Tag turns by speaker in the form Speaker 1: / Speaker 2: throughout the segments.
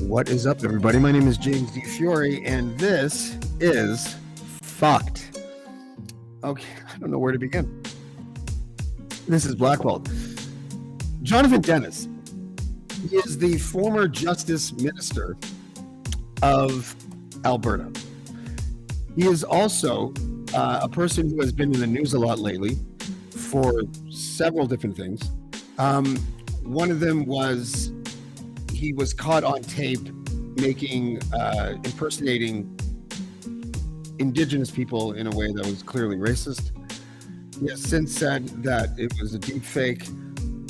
Speaker 1: What is up, everybody? My name is James DeFiore, and this is Fucked. Okay, I don't know where to begin. This is Blackballed. Jonathan Denis. He is the former Justice Minister of Alberta. He is also a person who has been in the news a lot lately for several different things. One of them was he was caught on tape impersonating Indigenous people in a way that was clearly racist. He has since said that it was a deep fake.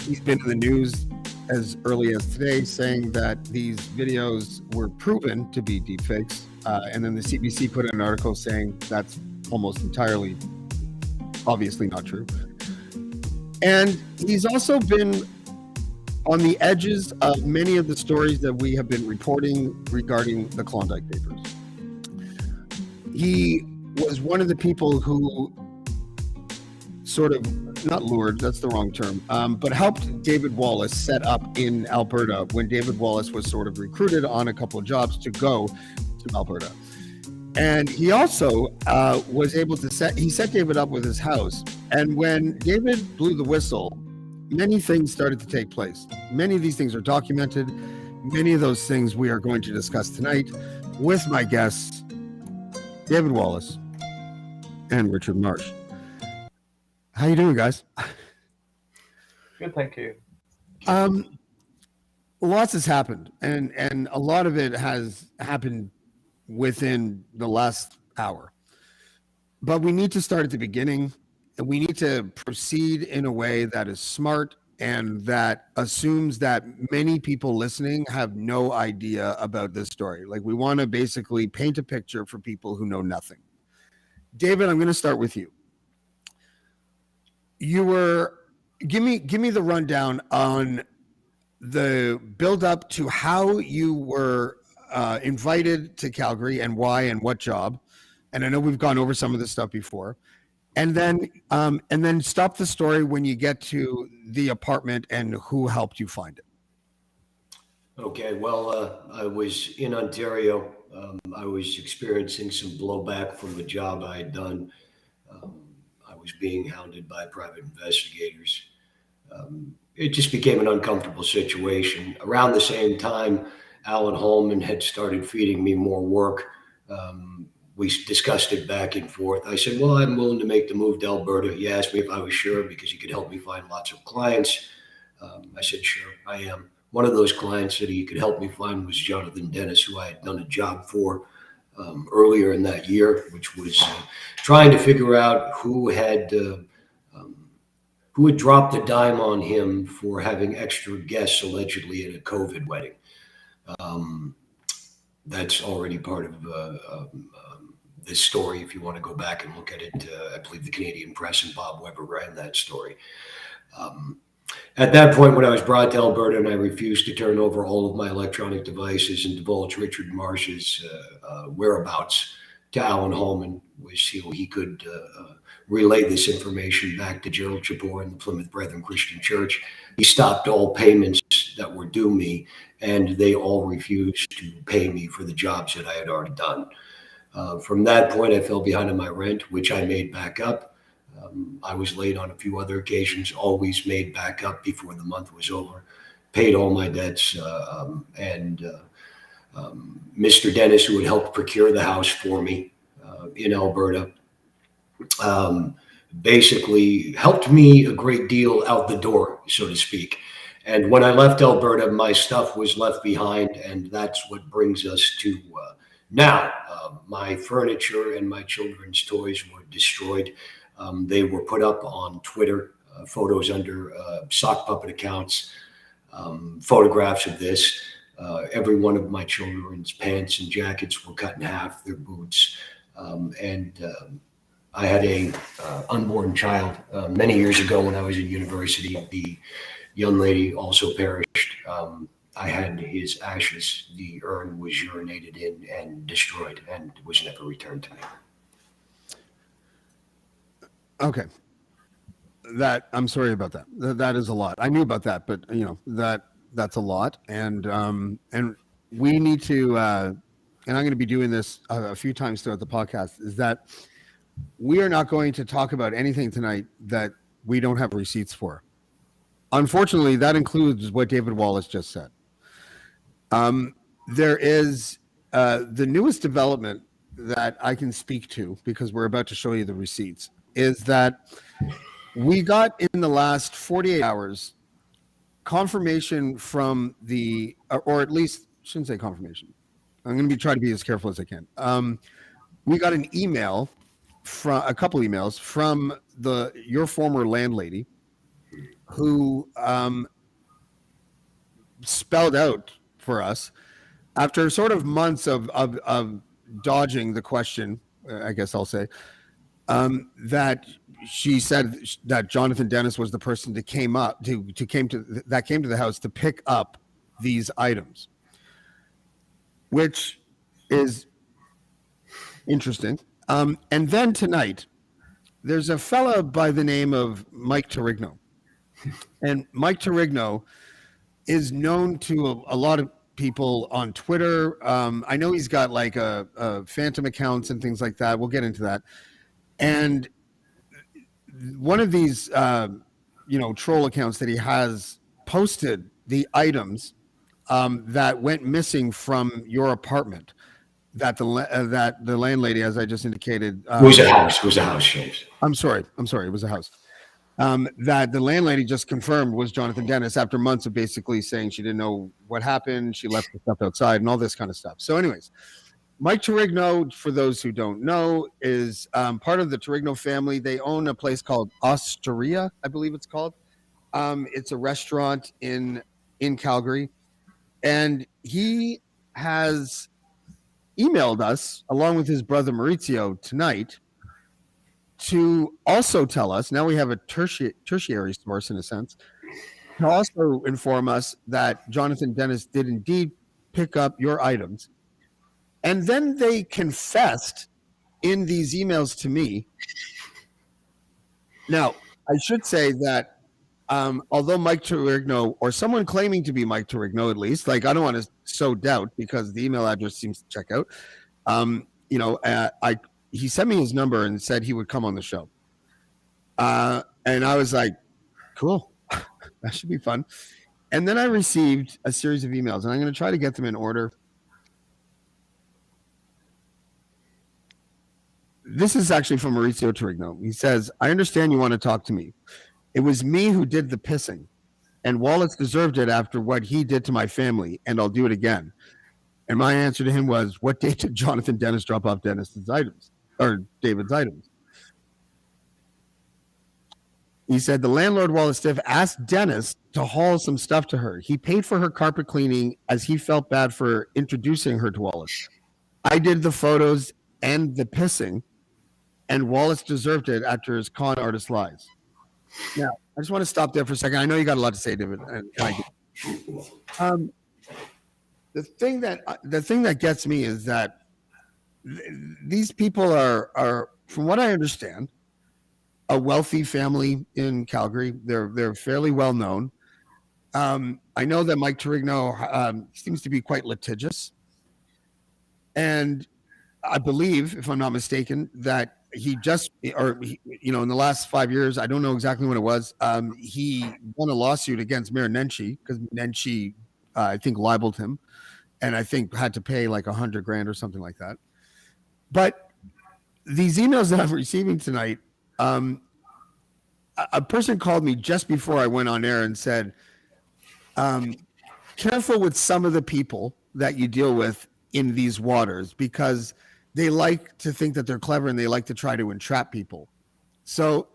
Speaker 1: He's been in the news as early as today saying that these videos were proven to be deep fakes. And then the CBC put in an article saying that's almost entirely, obviously not true. And he's also been on the edges of many of the stories that we have been reporting regarding the Klondike papers. He was one of the people who sort of, not lured, that's the wrong term, but helped David Wallace set up in Alberta when David Wallace was sort of recruited on a couple of jobs to go to Alberta. And he also was able to set David up with his house. And when David blew the whistle, many things started to take place. Many of these things are documented. Many of those things we are going to discuss tonight with my guests, David Wallace and Richard Marsh. How you doing, guys?
Speaker 2: Good, thank you.
Speaker 1: Lots has happened, and a lot of it has happened within the last hour. But we need to start at the beginning. We need to proceed in a way that is smart and that assumes that many people listening have no idea about this story. Like, we want to basically paint a picture for people who know nothing. David, I'm going to start with you. Give me the rundown on the build up to how you were invited to Calgary and why and what job. And I know we've gone over some of this stuff before. And then stop the story when you get to the apartment and who helped you find it.
Speaker 3: Okay, well, I was in Ontario. I was experiencing some blowback from the job I had done. I was being hounded by private investigators. It just became an uncomfortable situation. Around the same time, Alan Holman had started feeding me more work. We discussed it back and forth. I said, well, I'm willing to make the move to Alberta. He asked me if I was sure because he could help me find lots of clients. I said, sure, I am. One of those clients that he could help me find was Jonathan Denis, who I had done a job for earlier in that year, which was trying to figure out who had dropped a dime on him for having extra guests allegedly at a COVID wedding. That's already part of this story. If you want to go back and look at it, I believe the Canadian Press and Bob Weber ran that story. At that point, when I was brought to Alberta and I refused to turn over all of my electronic devices and divulge Richard Marsh's whereabouts to Alan Holman, was he could relay this information back to Gerald Chapor and the Plymouth Brethren Christian Church. He stopped all payments that were due me, and they all refused to pay me for the jobs that I had already done. From that point, I fell behind on my rent, which I made back up. I was late on a few other occasions, always made back up before the month was over, paid all my debts, and Mr. Denis, who had helped procure the house for me in Alberta, basically helped me a great deal out the door, so to speak. And when I left Alberta, my stuff was left behind, and that's what brings us to now. My furniture and my children's toys were destroyed. They were put up on Twitter, photos under sock puppet accounts, photographs of this. Every one of my children's pants and jackets were cut in half, their boots. I had a unborn child many years ago when I was in university. The young lady also perished. I had his ashes. The urn was urinated in and destroyed and was never returned to me.
Speaker 1: Okay. I'm sorry about that. That is a lot. I knew about that, but that's a lot. And we need to, and I'm going to be doing this a few times throughout the podcast, is that we are not going to talk about anything tonight that we don't have receipts for. Unfortunately, that includes what David Wallace just said. There is the newest development that I can speak to, because we're about to show you the receipts, is that we got in the last 48 hours confirmation from or at least, shouldn't say confirmation. I'm going to try to be as careful as I can. We got an email a couple emails from your former landlady, who spelled out for us, after sort of months of dodging the question, I guess I'll say, that she said that Jonathan Denis was the person that came to the house to pick up these items, which is interesting. And then tonight, there's a fella by the name of Mike Terrigno. And Mike Terrigno is known to a lot of people on Twitter. I know he's got like a phantom accounts and things like that. We'll get into that. And one of these, troll accounts that he has posted the items that went missing from your apartment. That the landlady, as I just indicated,
Speaker 3: It was a house. It was a house, James.
Speaker 1: I'm sorry. It was a house. That the landlady just confirmed was Jonathan Denis after months of basically saying she didn't know what happened. She left the stuff outside and all this kind of stuff. So, anyways, Mike Terrigno, for those who don't know, is part of the Terrigno family. They own a place called Osteria, I believe it's called. It's a restaurant in Calgary, and he has emailed us along with his brother Maurizio tonight to also tell us, now we have a tertiary source in a sense, to also inform us that Jonathan Denis did indeed pick up your items. And then they confessed in these emails to me. Now, I should say that although Mike Terrigno, or someone claiming to be Mike Terrigno at least, like I don't want to sow doubt because the email address seems to check out, he sent me his number and said he would come on the show. And I was like, cool, that should be fun. And then I received a series of emails, and I'm going to try to get them in order. This is actually from Maurizio Terrigno. He says, I understand you want to talk to me. It was me who did the pissing, and Wallace deserved it after what he did to my family, and I'll do it again. And my answer to him was, what date did Jonathan Denis drop off Denis's items, or David's items? He said, the landlord, Wallace Stiff, asked Denis to haul some stuff to her. He paid for her carpet cleaning as he felt bad for introducing her to Wallace. I did the photos and the pissing, and Wallace deserved it after his con artist lies. Now, I just want to stop there for a second. I know you got a lot to say, David. And I do. The thing that gets me is that these people are, from what I understand, a wealthy family in Calgary. They're fairly well known. I know that Mike Terrigno seems to be quite litigious, and I believe, if I'm not mistaken, that in the last 5 years, I don't know exactly when it was, he won a lawsuit against Mayor Nenshi because Nenshi, I think, libeled him, and I think had to pay like $100,000 or something like that. But these emails that I'm receiving tonight, a person called me just before I went on air and said, careful with some of the people that you deal with in these waters, because they like to think that they're clever and they like to try to entrap people. So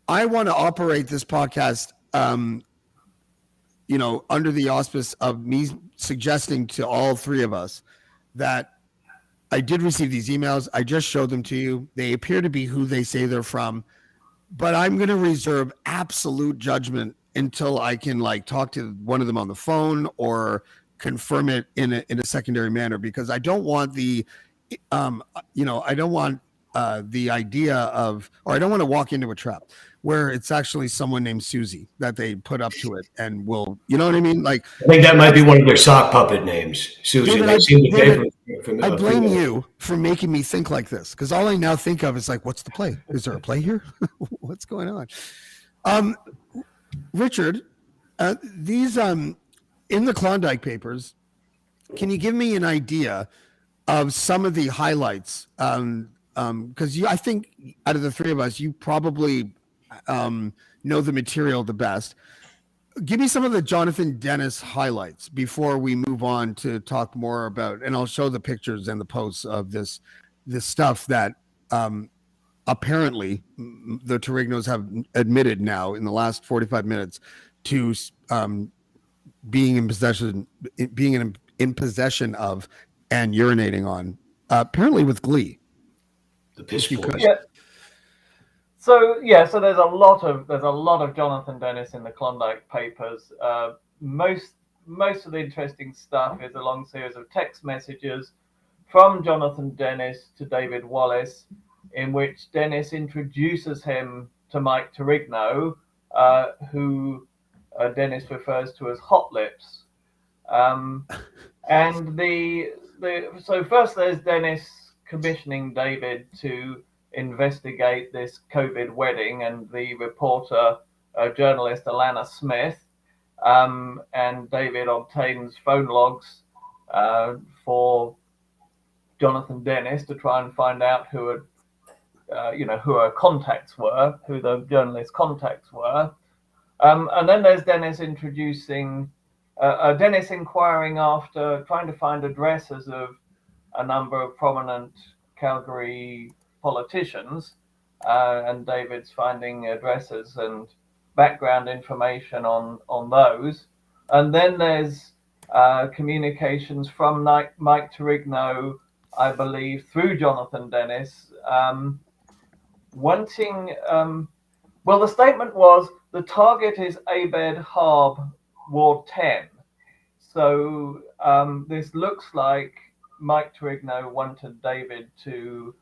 Speaker 1: I want to operate this podcast under the auspice of me suggesting to all three of us that I did receive these emails. I just showed them to you. They appear to be who they say they're from, but I'm going to reserve absolute judgment until I can talk to one of them on the phone or confirm it in a secondary manner, because I don't want the, I don't want the idea of, or I don't want to walk into a trap where it's actually someone named Susie that they put up to it and will, you know what I mean?
Speaker 3: I think that might be one of their sock puppet names, Susie.
Speaker 1: David, I blame you for making me think like this, because all I now think of is what's the play? Is there a play here? What's going on? Richard, these in the Klondike papers, can you give me an idea of some of the highlights? Because I think out of the three of us, you probably know the material the best. Give me some of the Jonathan Denis highlights before we move on to talk more about, and I'll show the pictures and the posts of this stuff that apparently the Terrignos have admitted now in the last 45 minutes to being in possession of and urinating on, apparently with glee.
Speaker 3: The piss boys.
Speaker 2: Yeah. So there's a lot of Jonathan Denis in the Klondike papers. Most of the interesting stuff is a long series of text messages from Jonathan Denis to David Wallace, in which Denis introduces him to Mike Terrigno, who Denis refers to as Hot Lips. So first there's Denis commissioning David to investigate this COVID wedding, and the reporter, journalist Alana Smith, and David obtains phone logs for Jonathan Denis to try and find out who her contacts were, who the journalist's contacts were. And then there's Denis Denis inquiring after, trying to find addresses of a number of prominent Calgary politicians, and David's finding addresses and background information on those. And then there's communications from Mike Terrigno, I believe, through Jonathan Denis, wanting, the statement was the target is Abed Harb, Ward 10. So this looks like Mike Terrigno wanted David to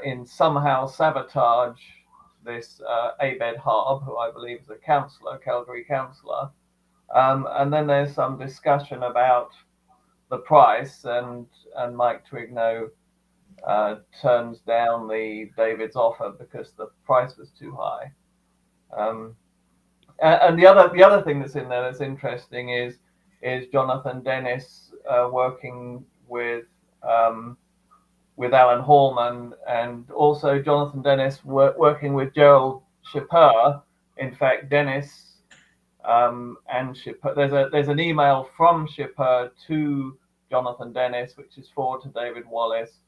Speaker 2: in somehow sabotage this Abed Harb, who I believe is a councillor, Calgary councillor. And then there's some discussion about the price, and Mike Terrigno turns down David's offer because the price was too high. And the other thing that's in there that's interesting is Jonathan Denis working with Alan Hallman, and also Jonathan Denis working with Gerald Schipper. In fact, Denis and Schipper, there's an email from Schipper to Jonathan Denis, which is forwarded to David Wallace,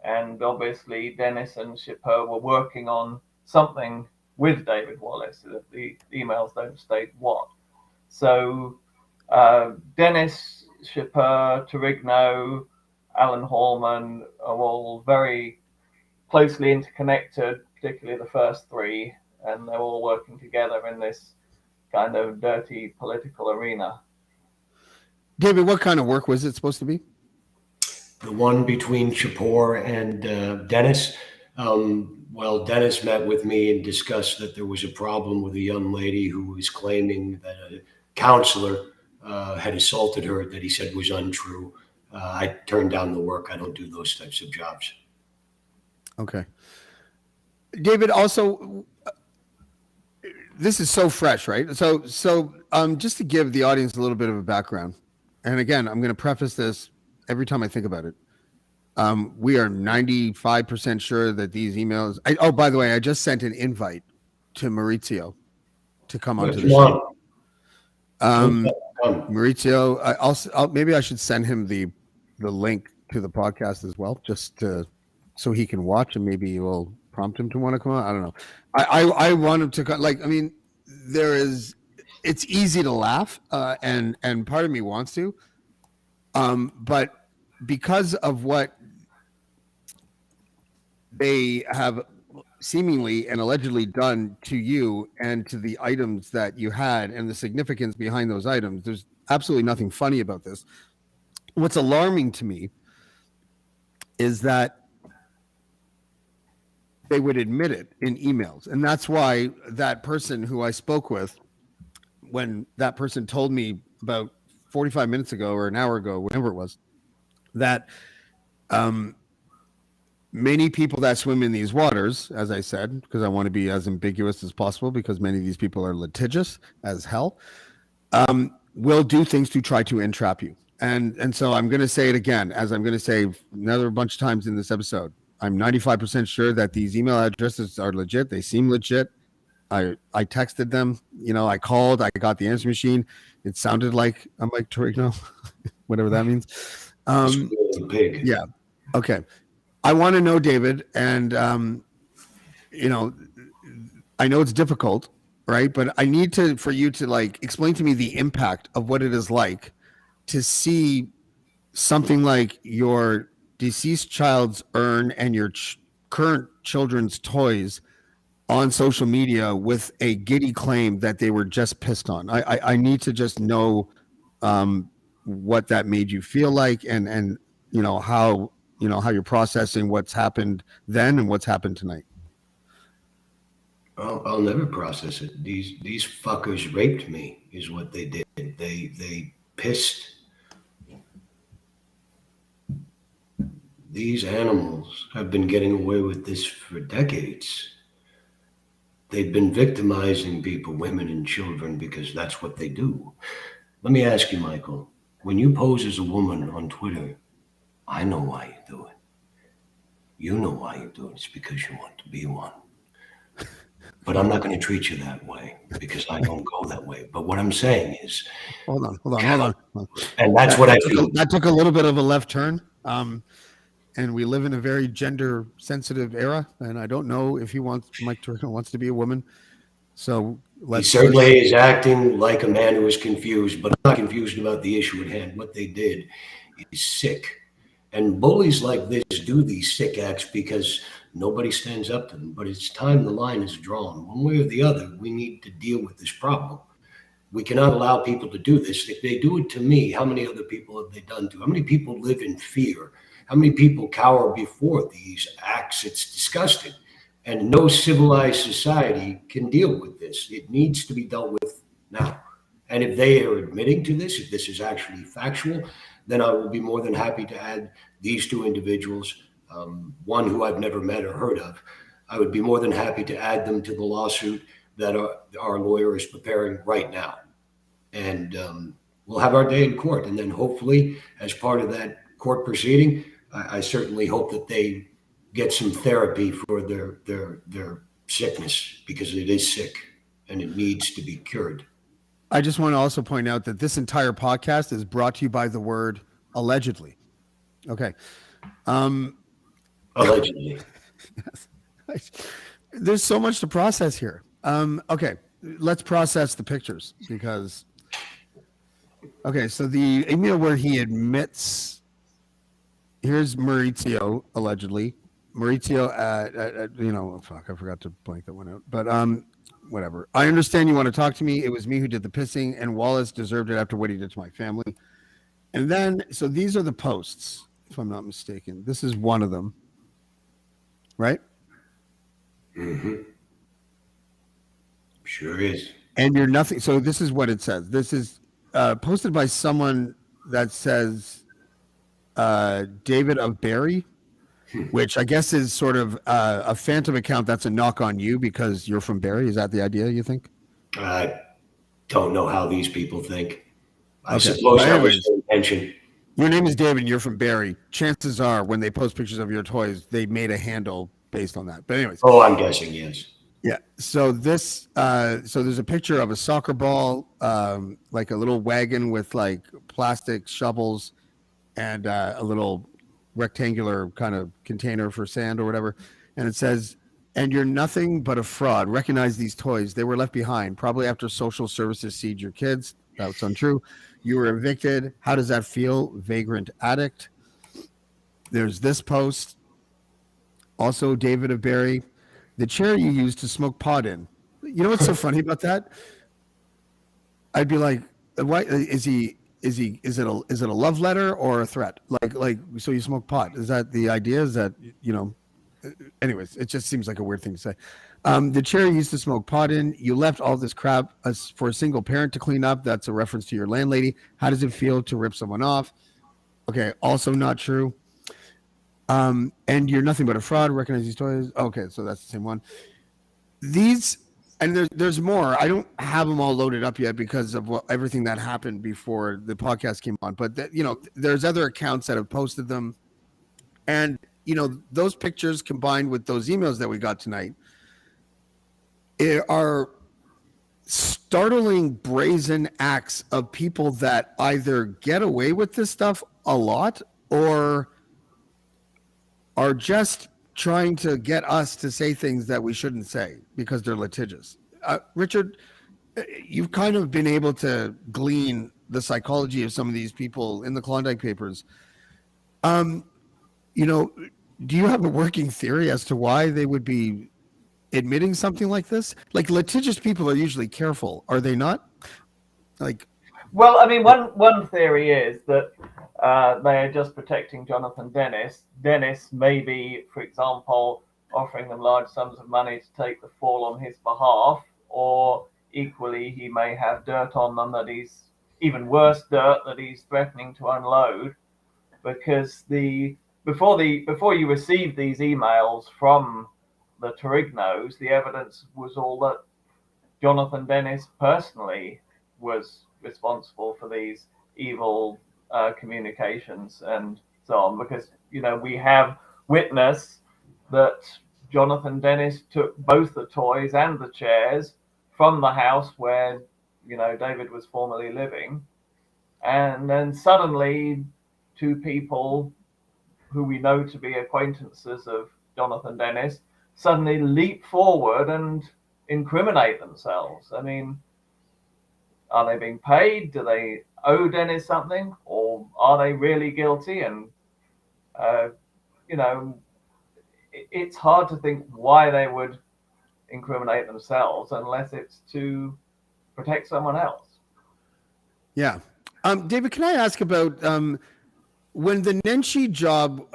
Speaker 2: and obviously Denis and Schipper were working on something with David Wallace. The emails don't state what. So Denis, Schipper, Terrigno, Alan Hallman are all very closely interconnected, particularly the first three, and they're all working together in this kind of dirty political arena.
Speaker 1: David, what kind of work was it supposed to be?
Speaker 3: The one between Schipper and Denis. Denis met with me and discussed that there was a problem with a young lady who was claiming that a counselor had assaulted her, that he said was untrue. I turned down the work. I don't do those types of jobs.
Speaker 1: Okay. David, also, this is so fresh, right? So just to give the audience a little bit of a background, and again, I'm going to preface this every time I think about it. We are 95% sure that these emails. By the way, I just sent an invite to Maurizio to come onto the show. Maurizio, maybe I should send him the link to the podcast as well, just so he can watch, and maybe we'll prompt him to want to come on. I don't know. I want him to there is it's easy to laugh, and part of me wants to, but because of what they have seemingly and allegedly done to you and to the items that you had and the significance behind those items, there's absolutely nothing funny about this. What's alarming to me is that they would admit it in emails. And that's why that person who I spoke with, when that person told me about 45 minutes ago or an hour ago, whatever it was, that many people that swim in these waters, as I said, because I want to be as ambiguous as possible, because many of these people are litigious as hell, will do things to try to entrap you. And so I'm going to say it again, as I'm going to say another bunch of times in this episode. I'm 95% sure that these email addresses are legit. They seem legit. I texted them, I called, I got the answer machine. It sounded like a Mike Terrigno, whatever that means.
Speaker 3: Big.
Speaker 1: Yeah. Okay. I want to know, David, and I know it's difficult, right? But I need for you to explain to me the impact of what it is like to see something like your deceased child's urn and your current children's toys on social media with a giddy claim that they were just pissed on. I need to just know what that made you feel like, and how you're processing what's happened then and what's happened tonight.
Speaker 3: I'll never process it. These fuckers raped me, is what they did. They pissed. These animals have been getting away with this for decades. They've been victimizing people, women and children, because that's what they do. Let me ask you, Michael, when you pose as a woman on Twitter, I know why you do it. You know why you do it. It's because you want to be one. But I'm not going to treat you that way because I don't go that way. But what I'm saying is...
Speaker 1: Hold on.
Speaker 3: And that's what I feel.
Speaker 1: That took a little bit of a left turn. And we live in a very gender sensitive era. And I don't know if Mike Terrigno wants to be a woman. So
Speaker 3: he certainly is acting like a man who is confused, but I'm not confused about the issue at hand. What they did is sick. And bullies like this do these sick acts because nobody stands up to them. But it's time the line is drawn. One way or the other, we need to deal with this problem. We cannot allow people to do this. If they do it to me, how many other people have they done to? How many people live in fear? How many people cower before these acts? It's disgusting. And no civilized society can deal with this. It needs to be dealt with now. And if they are admitting to this, if this is actually factual, then I will be more than happy to add these two individuals, one who I've never met or heard of. I would be more than happy to add them to the lawsuit that our lawyer is preparing right now. And we'll have our day in court. And then hopefully, as part of that court proceeding, I certainly hope that they get some therapy for their sickness, because it is sick and it needs to be cured.
Speaker 1: I just want to also point out that this entire podcast is brought to you by the word allegedly. Okay.
Speaker 3: Allegedly.
Speaker 1: Yes. There's so much to process here. Okay. Let's process the pictures because, okay. So the email where he admits, here's Maurizio, allegedly. Maurizio, fuck, I forgot to blank that one out. But whatever. I understand you want to talk to me. It was me who did the pissing, and Wallace deserved it after what he did to my family. And then, so these are the posts, if I'm not mistaken. This is one of them, right?
Speaker 3: Mm-hmm. Sure is.
Speaker 1: And you're nothing. So this is what it says. This is posted by someone that says David of Barrie, which I guess is sort of a phantom account. That's a knock on you because you're from Barrie. Is that the idea, you think?
Speaker 3: I don't know how these people think. I
Speaker 1: Okay.
Speaker 3: suppose
Speaker 1: But
Speaker 3: that was
Speaker 1: anyways,
Speaker 3: the intention.
Speaker 1: Your name is David and you're from Barrie. Chances are when they post pictures of your toys, they made a handle based on that. But anyways.
Speaker 3: Oh, I'm guessing, yes.
Speaker 1: Yeah. So this, so there's a picture of a soccer ball, like a little wagon with like plastic shovels and a little rectangular kind of container for sand or whatever. And it says, and you're nothing but a fraud. Recognize these toys. They were left behind, probably after social services seed your kids. That's untrue. You were evicted. How does that feel? Vagrant addict. There's this post. Also, David of Barrie, the chair you used to smoke pot in. You know what's so funny about that? I'd be like, why is it a love letter or a threat? Like, so you smoke pot. Is that the idea? Is that, anyways, it just seems like a weird thing to say. The chair you used to smoke pot in, you left all this crap for a single parent to clean up. That's a reference to your landlady. How does it feel to rip someone off? Okay, also not true. And you're nothing but a fraud. Recognize these toys. Okay, so that's the same one. These, and there's more. I don't have them all loaded up yet because of everything that happened before the podcast came on. But there's other accounts that have posted them, and those pictures combined with those emails that we got tonight are startling, brazen acts of people that either get away with this stuff a lot or are just trying to get us to say things that we shouldn't say because they're litigious. Richard, you've kind of been able to glean the psychology of some of these people in the Klondike papers. Do you have a working theory as to why they would be admitting something like this? Like, litigious people are usually careful, are they not?
Speaker 2: Well, I mean, one theory is that they are just protecting Jonathan Denis. Denis may be, for example, offering them large sums of money to take the fall on his behalf, or equally, he may have dirt on them that he's, even worse dirt, that he's threatening to unload. Because before you received these emails from the Terrignos, the evidence was all that Jonathan Denis personally was responsible for these evil communications and so on, because we have witness that Jonathan Denis took both the toys and the chairs from the house where David was formerly living, and then suddenly two people who we know to be acquaintances of Jonathan Denis suddenly leap forward and incriminate themselves. I mean, are they being paid? Do they owe Denis something? Or are they really guilty? And, it's hard to think why they would incriminate themselves unless it's to protect someone else.
Speaker 1: Yeah. David, can I ask about when the Nenshi job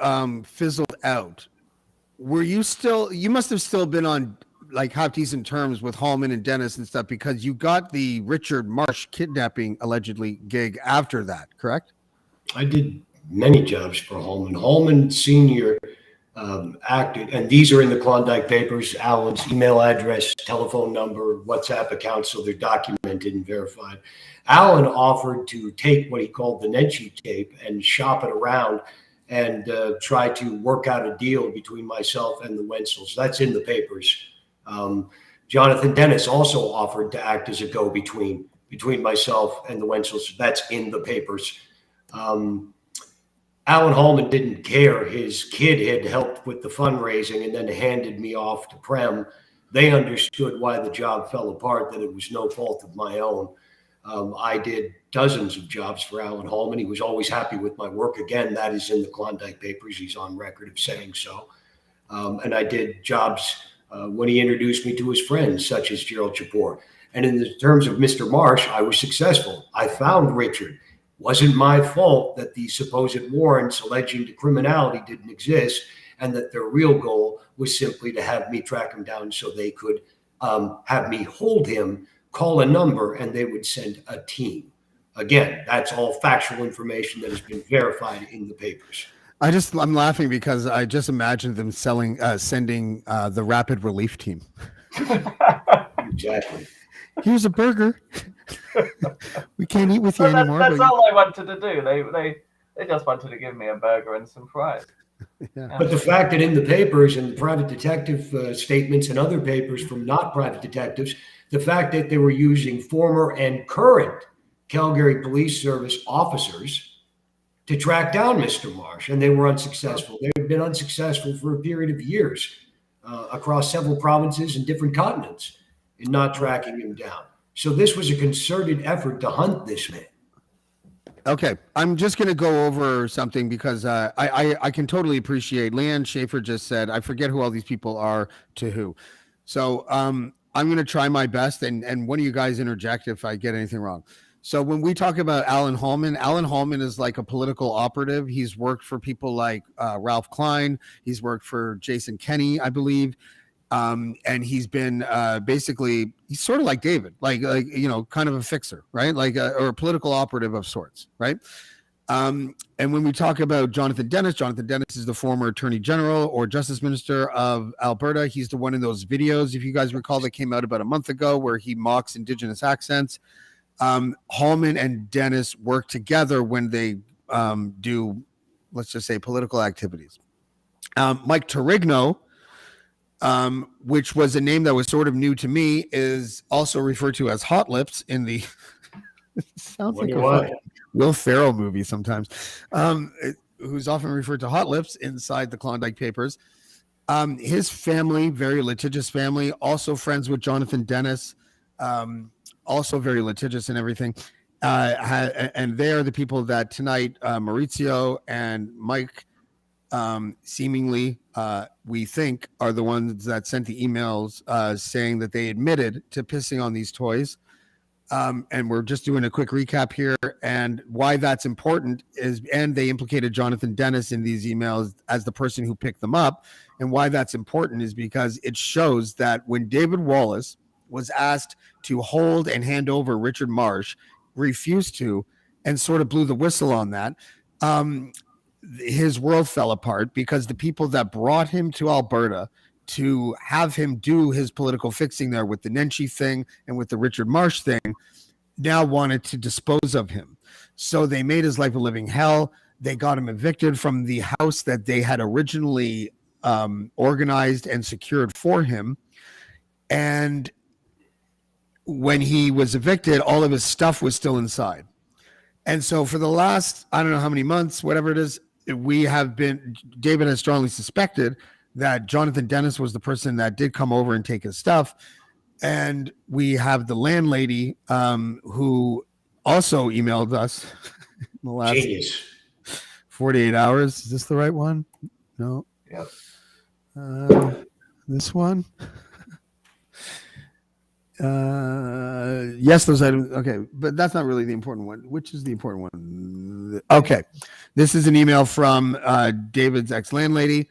Speaker 1: fizzled out, you must have still been on like half decent terms with Hallman and Denis and stuff, because you got the Richard Marsh kidnapping allegedly gig after that, correct?
Speaker 3: I did many jobs for Hallman. Hallman Sr. Acted, and these are in the Klondike papers, Alan's email address, telephone number, WhatsApp account, so they're documented and verified. Alan offered to take what he called the Nenshi tape and shop it around and try to work out a deal between myself and the Wenzels. That's in the papers. Jonathan Denis also offered to act as a go-between between myself and the Wenzels. That's in the papers. Alan Hallman didn't care. His kid had helped with the fundraising and then handed me off to Prem. They understood why the job fell apart, that it was no fault of my own. I did dozens of jobs for Alan Hallman. He was always happy with my work. Again, that is in the Klondike papers. He's on record of saying so. And I did jobs when he introduced me to his friends, such as Gerald Chapor. And in the terms of Mr. Marsh, I was successful. I found Richard. Wasn't my fault that the supposed warrants alleging to criminality didn't exist, and that their real goal was simply to have me track him down so they could have me hold him, call a number, and they would send a team. Again, that's all factual information that has been verified in the papers.
Speaker 1: I'm laughing because I just imagined them sending the rapid relief team.
Speaker 3: Exactly.
Speaker 1: Here's a burger. We can't eat with you anymore.
Speaker 2: That's all they wanted to do. They just wanted to give me a burger and some fries.
Speaker 1: Yeah.
Speaker 3: But the fact that in the papers and the private detective statements and other papers from not private detectives, the fact that they were using former and current Calgary Police Service officers to track down Mr. Marsh, and they were unsuccessful. They had been unsuccessful for a period of years. across several provinces and different continents in not tracking him down. So this was a concerted effort to hunt this man.
Speaker 1: Okay, I'm just going to go over something because I can totally appreciate. Leanne Schaefer just said, I forget who all these people are to who. So I'm going to try my best, and one of you guys interject if I get anything wrong. So when we talk about Alan Hallman is like a political operative. He's worked for people like Ralph Klein. He's worked for Jason Kenney, I believe. And he's been basically, he's sort of like David, like kind of a fixer, right? Like or a political operative of sorts, right? And when we talk about Jonathan Denis is the former Attorney General or Justice Minister of Alberta. He's the one in those videos, if you guys recall, that came out about a month ago where he mocks Indigenous accents. Hallman and Denis work together when they do, let's just say, political activities. Mike Terrigno, which was a name that was sort of new to me, is also referred to as Hot Lips in the sounds like a Will Ferrell movie sometimes, who's often referred to Hot Lips inside the Klondike Papers. His family, very litigious family, also friends with Jonathan Denis, also very litigious and everything. And they are the people that tonight, Maurizio and Mike, seemingly we think are the ones that sent the emails saying that they admitted to pissing on these toys. And we're just doing a quick recap here, and why that's important is, and they implicated Jonathan Denis in these emails as the person who picked them up. And why that's important is because it shows that when David Wallace was asked to hold and hand over Richard Marsh, refused to, and sort of blew the whistle on that. His world fell apart because the people that brought him to Alberta to have him do his political fixing there with the Nenshi thing and with the Richard Marsh thing now wanted to dispose of him. So they made his life a living hell. They got him evicted from the house that they had originally organized and secured for him. And when he was evicted, all of his stuff was still inside. And so for the last, I don't know how many months, whatever it is, David has strongly suspected that Jonathan Denis was the person that did come over and take his stuff. And we have the landlady who also emailed us in the last 48 hours. Is this the right one? No.
Speaker 2: Yep.
Speaker 1: This one? Yes, those items. Okay, but that's not really the important one. Which is the important one? Okay, this is an email from David's ex-landlady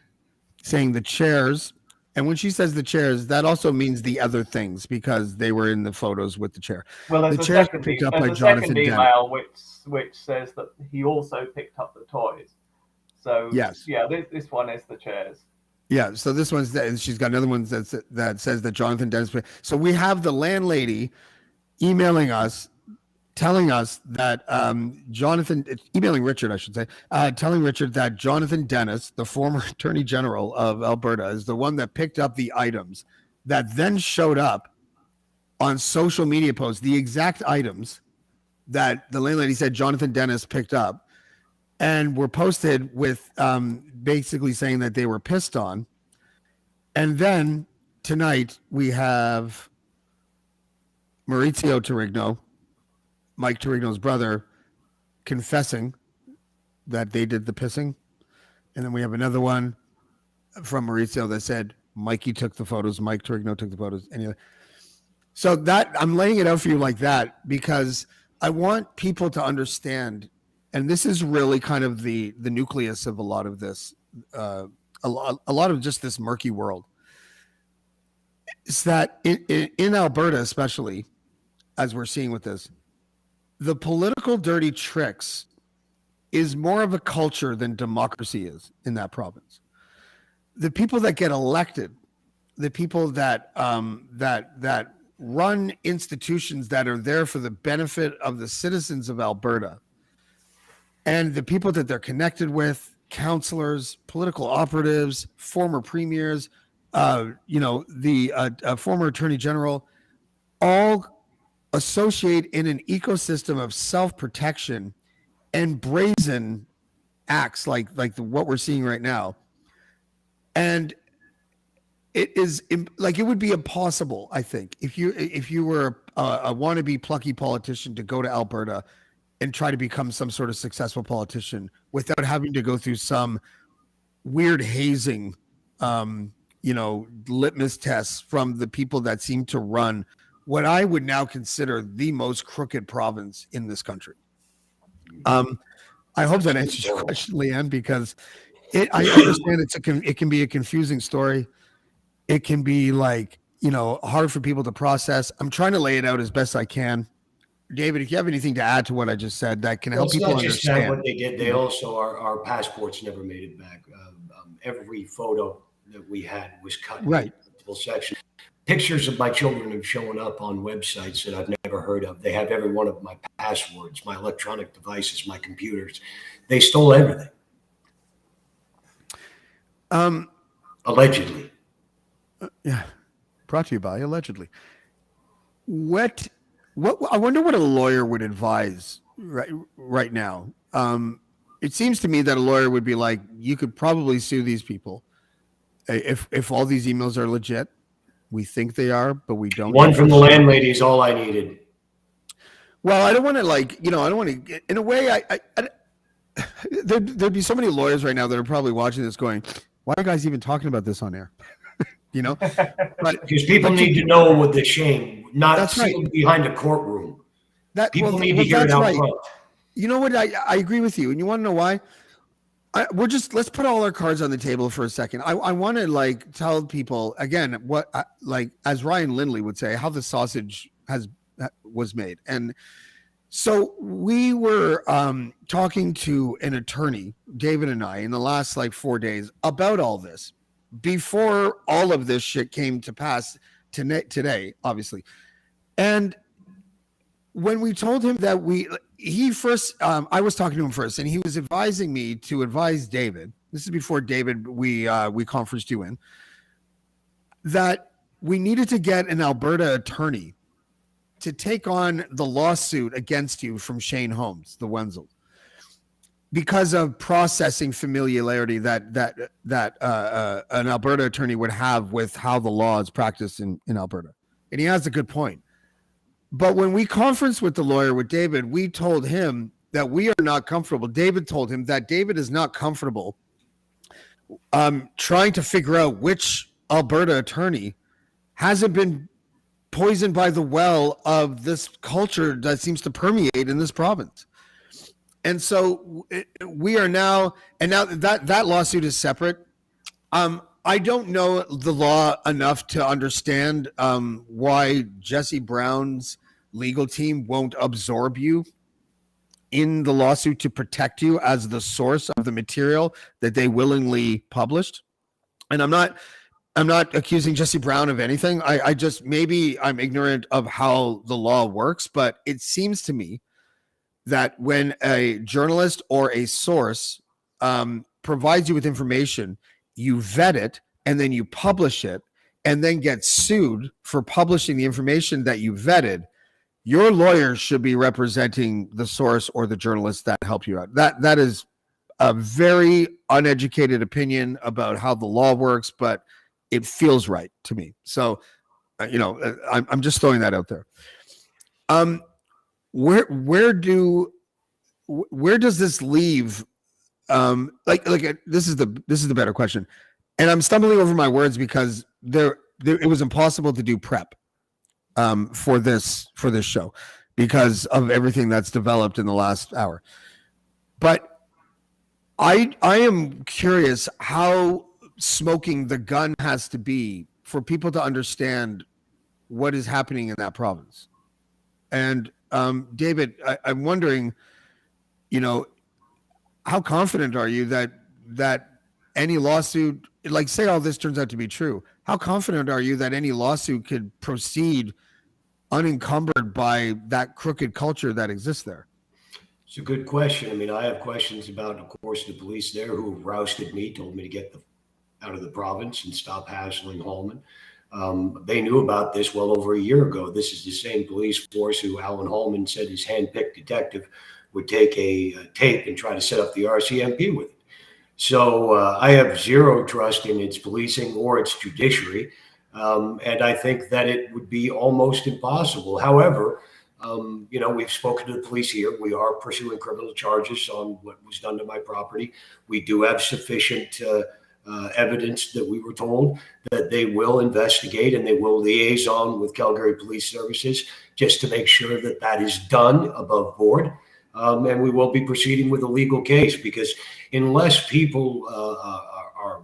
Speaker 1: saying the chairs. And when she says the chairs, that also means the other things because they were in the photos with the chair.
Speaker 2: Well, there's
Speaker 1: the
Speaker 2: a
Speaker 1: chairs
Speaker 2: second,
Speaker 1: picked up
Speaker 2: there's
Speaker 1: by
Speaker 2: a
Speaker 1: Jonathan
Speaker 2: second email which says that he also picked up the toys. So
Speaker 1: yes,
Speaker 2: yeah, this one is the chairs.
Speaker 1: Yeah, so this one's that she's got another one that says that Jonathan Denis. So we have the landlady emailing us, telling us that emailing Richard, I should say, telling Richard that Jonathan Denis, the former Attorney General of Alberta, is the one that picked up the items that then showed up on social media posts, the exact items that the landlady said Jonathan Denis picked up. And were posted with basically saying that they were pissed on. And then tonight we have Maurizio Terrigno, Mike Terrigno's brother, confessing that they did the pissing. And then we have another one from Maurizio that said Mikey took the photos, Mike Terrigno took the photos. Anyway, so that I'm laying it out for you like that because I want people to understand. And this is really kind of the nucleus of a lot of this, a lot of just this murky world. Is that in Alberta, especially, as we're seeing with this, the political dirty tricks is more of a culture than democracy is in that province. The people that get elected, the people that that run institutions that are there for the benefit of the citizens of Alberta, and the people that they're connected with, counselors, political operatives, former premiers, the former attorney general, all associate in an ecosystem of self-protection and brazen acts like what we're seeing right now. And it is like, it would be impossible, I think, if you were a wannabe plucky politician to go to Alberta and try to become some sort of successful politician without having to go through some weird hazing, litmus tests from the people that seem to run what I would now consider the most crooked province in this country. I hope that answers your question, Leanne, because I understand it can be a confusing story. It can be like, hard for people to process. I'm trying to lay it out as best I can. David, if you have anything to add to what I just said that can help people understand.
Speaker 3: Not what they did. They also, our passports never made it back. Every photo that we had was cut in multiple sections. Pictures of my children have shown up on websites that I've never heard of. They have every one of my passwords, my electronic devices, my computers. They stole everything. Allegedly.
Speaker 1: Yeah. Brought to you by allegedly. What I wonder what a lawyer would advise right now. It seems to me that a lawyer would be like, you could probably sue these people if all these emails are legit. We think they are, but we don't.
Speaker 3: One from the landlady is all I needed.
Speaker 1: Well, I don't want to I don't want to get, in a way, there'd be so many lawyers right now that are probably watching this going, why are guys even talking about this on air? But
Speaker 3: because people need to know with the shame, not sealed behind a courtroom. People need to hear it out front.
Speaker 1: You know what? I agree with you. And you want to know why? Let's put all our cards on the table for a second. I want to tell people again, as Ryan Lindley would say, how the sausage was made. And so we were talking to an attorney, David and I, in the last 4 days about all this before all of this shit came to pass today, obviously. And when we told him that I was talking to him first, and he was advising me to advise David. This is before David, we conferenced you in, that we needed to get an Alberta attorney to take on the lawsuit against you from Shane Holmes, the Wenzel, because of processing familiarity that an Alberta attorney would have with how the law is practiced in Alberta. And he has a good point. But when we conferenced with the lawyer, with David, we told him that we are not comfortable. David told him that David is not comfortable trying to figure out which Alberta attorney hasn't been poisoned by the well of this culture that seems to permeate in this province. And so we are now, and now that lawsuit is separate. I don't know the law enough to understand why Jesse Brown's legal team won't absorb you in the lawsuit to protect you as the source of the material that they willingly published. And I'm not accusing Jesse Brown of anything. I just, maybe I'm ignorant of how the law works, but it seems to me that when a journalist or a source provides you with information, you vet it, and then you publish it, and then get sued for publishing the information that you vetted, your lawyer should be representing the source or the journalist that helped you out. That is a very uneducated opinion about how the law works, but it feels right to me. So, I'm just throwing that out there. Where does this leave? This is the better question, and I'm stumbling over my words because it was impossible to do prep for this show because of everything that's developed in the last hour. But I am curious how smoking the gun has to be for people to understand what is happening in that province. And David, I'm wondering, how confident are you that any lawsuit, say all this turns out to be true, how confident are you that any lawsuit could proceed unencumbered by that crooked culture that exists there?
Speaker 3: It's a good question. I mean, I have questions about, of course, the police there who rousted me, told me to get out of the province and stop hassling Holman. They knew about this well over a year ago. This is the same police force who Alan Holman said his handpicked detective would take a tape and try to set up the RCMP with it. So I have zero trust in its policing or its judiciary. And I think that it would be almost impossible. However, we've spoken to the police here. We are pursuing criminal charges on what was done to my property. We do have sufficient evidence that we were told that they will investigate and they will liaison with Calgary Police Services just to make sure that that is done above board. And we will be proceeding with a legal case, because unless people are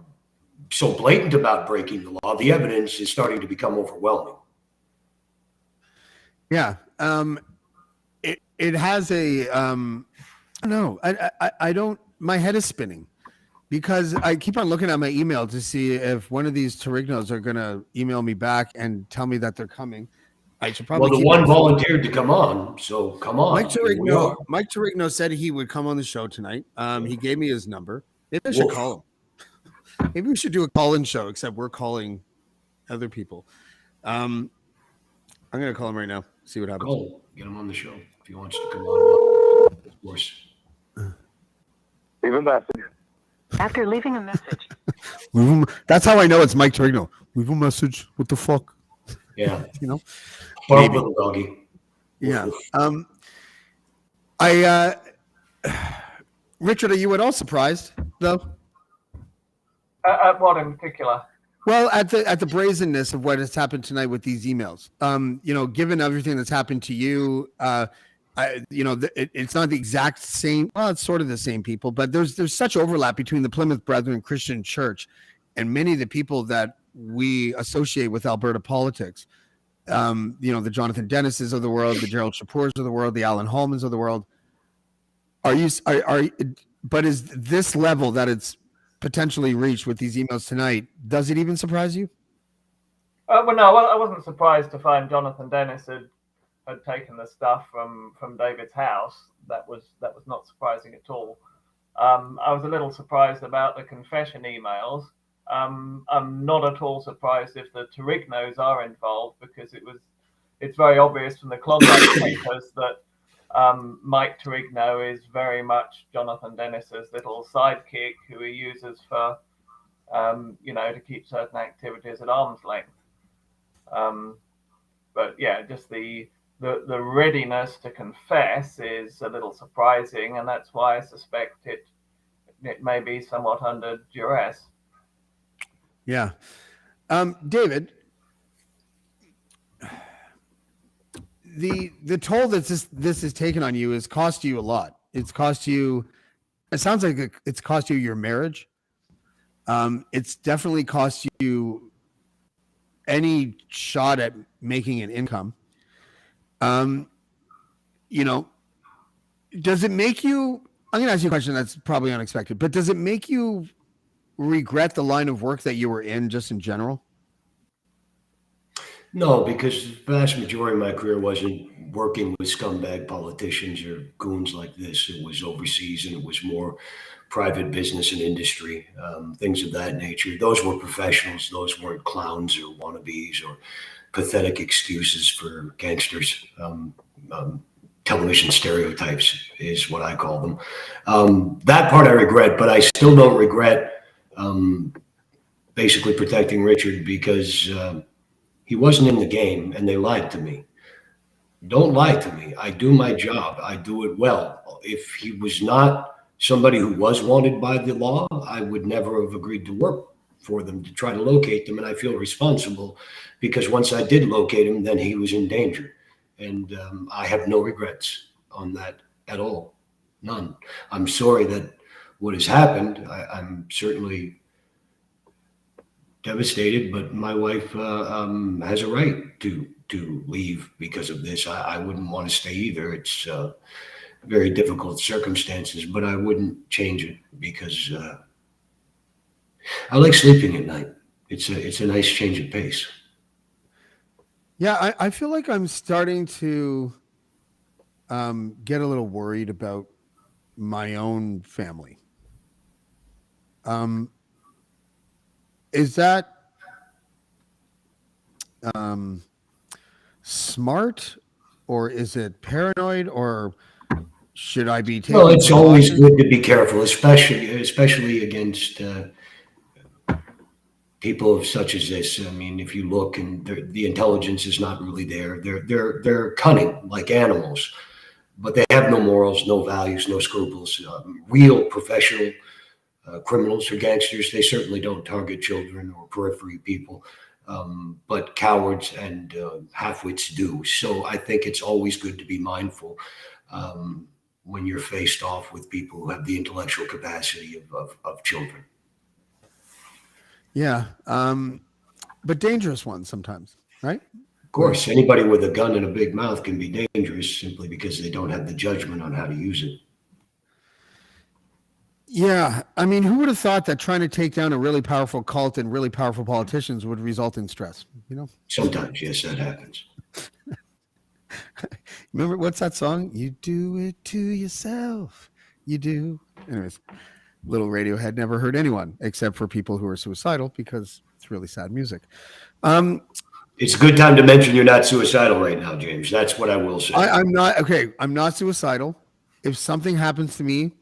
Speaker 3: so blatant about breaking the law, the evidence is starting to become overwhelming.
Speaker 1: Yeah. It has a, no, I don't, my head is spinning because I keep on looking at my email to see if one of these Terrignos are going to email me back and tell me that they're coming. I should probably.
Speaker 3: Well, the one volunteered to come on, so come on.
Speaker 1: Mike Terrigno said he would come on the show tonight. He gave me his number. Maybe I should call him. Maybe we should do a call-in show, except we're calling other people. I'm going to call him right now. See what happens.
Speaker 3: Call him. Get him on the show if he wants to come on. Of course.
Speaker 4: Leave a message.
Speaker 5: After leaving a message.
Speaker 1: That's how I know it's Mike Terrigno. Leave a message. What the fuck?
Speaker 3: Yeah.
Speaker 1: Maybe.
Speaker 3: Little doggy.
Speaker 1: Yeah. Richard, are you at all surprised though?
Speaker 2: At what in particular?
Speaker 1: Well, at the brazenness of what has happened tonight with these emails. Given everything that's happened to you, it's not the exact same. Well, it's sort of the same people, but there's such overlap between the Plymouth Brethren Christian Church and many of the people that we associate with Alberta politics. The Jonathan Denises of the world, the Gerald Shapours of the world, the Alan Holmans of the world. But is this level that it's potentially reached with these emails tonight, does it even surprise you?
Speaker 2: Well, no, I wasn't surprised to find Jonathan Denis had taken the stuff from David's house. That was not surprising at all. I was a little surprised about the confession emails. I'm not at all surprised if the Terrignos are involved, because it's very obvious from the Klondike papers that Mike Terrigno is very much Jonathan Denis's little sidekick who he uses for, to keep certain activities at arm's length. But yeah, just the readiness to confess is a little surprising, and that's why I suspect it may be somewhat under duress.
Speaker 1: Yeah. David, the toll that this has taken on you has cost you a lot. It sounds like it's cost you your marriage. It's definitely cost you any shot at making an income. Does it make you, I'm going to ask you a question that's probably unexpected, but does it make you regret the line of work that you were in just in general?
Speaker 3: No, because the vast majority of my career wasn't working with scumbag politicians or goons like this. It was overseas, and it was more private business and industry, things of that nature. Those were professionals. Those weren't clowns or wannabes or pathetic excuses for gangsters. Television stereotypes is what I call them. That part I regret, but I still don't regret basically protecting Richard, because he wasn't in the game and they lied to me. Don't lie to me. I do my job. I do it well. If he was not somebody who was wanted by the law, I would never have agreed to work for them to try to locate them. And I feel responsible, because once I did locate him, then he was in danger. And I have no regrets on that at all. None. I'm sorry that what has happened. I'm certainly devastated, but my wife has a right to leave because of this. I wouldn't want to stay either. It's very difficult circumstances, but I wouldn't change it, because I like sleeping at night. It's a nice change of pace.
Speaker 1: Yeah, I feel like I'm starting to get a little worried about my own family. Is that smart, or is it paranoid, or Should I be taking?
Speaker 3: Well, it's always good to be careful, especially against people such as this. I mean, if you look and the intelligence is not really there. They're cunning like animals, but they have no morals, no values, no scruples. Real professional criminals or gangsters, they certainly don't target children or periphery people, but cowards and half-wits do. So I think it's always good to be mindful when you're faced off with people who have the intellectual capacity of children.
Speaker 1: Yeah, but dangerous ones sometimes, right?
Speaker 3: Of course, anybody with a gun and a big mouth can be dangerous simply because they don't have the judgment on how to use it.
Speaker 1: Yeah, I mean, who would have thought that trying to take down a really powerful cult and really powerful politicians would result in stress? You know,
Speaker 3: Sometimes, yes, that happens.
Speaker 1: remember what's that song? You do it to yourself. You do. Anyways, little Radiohead, never hurt anyone except for people who are suicidal because it's really sad music.
Speaker 3: It's a good time to mention you're not suicidal right now, James. That's what I will say.
Speaker 1: I'm not. Okay, I'm not suicidal. If something happens to me,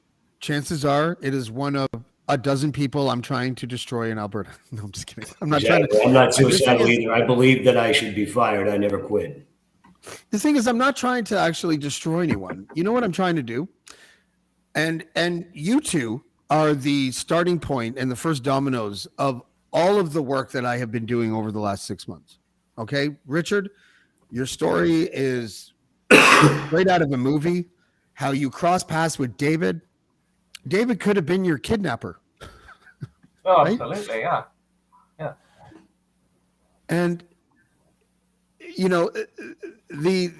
Speaker 1: chances are it is one of a dozen people I'm trying to destroy in Alberta. No, I'm just kidding. I'm not trying to.
Speaker 3: I'm not suicidal either. I believe that I should be fired. I never quit.
Speaker 1: The thing is, I'm not trying to actually destroy anyone. You know what I'm trying to do? And you two are the starting point and the first dominoes of all of the work that I have been doing over the last 6 months. Okay, Richard, your story is right out of a movie. How you cross paths with David. David could have been your kidnapper.
Speaker 2: Oh,
Speaker 1: right?
Speaker 2: absolutely, yeah. Yeah.
Speaker 1: And you know, the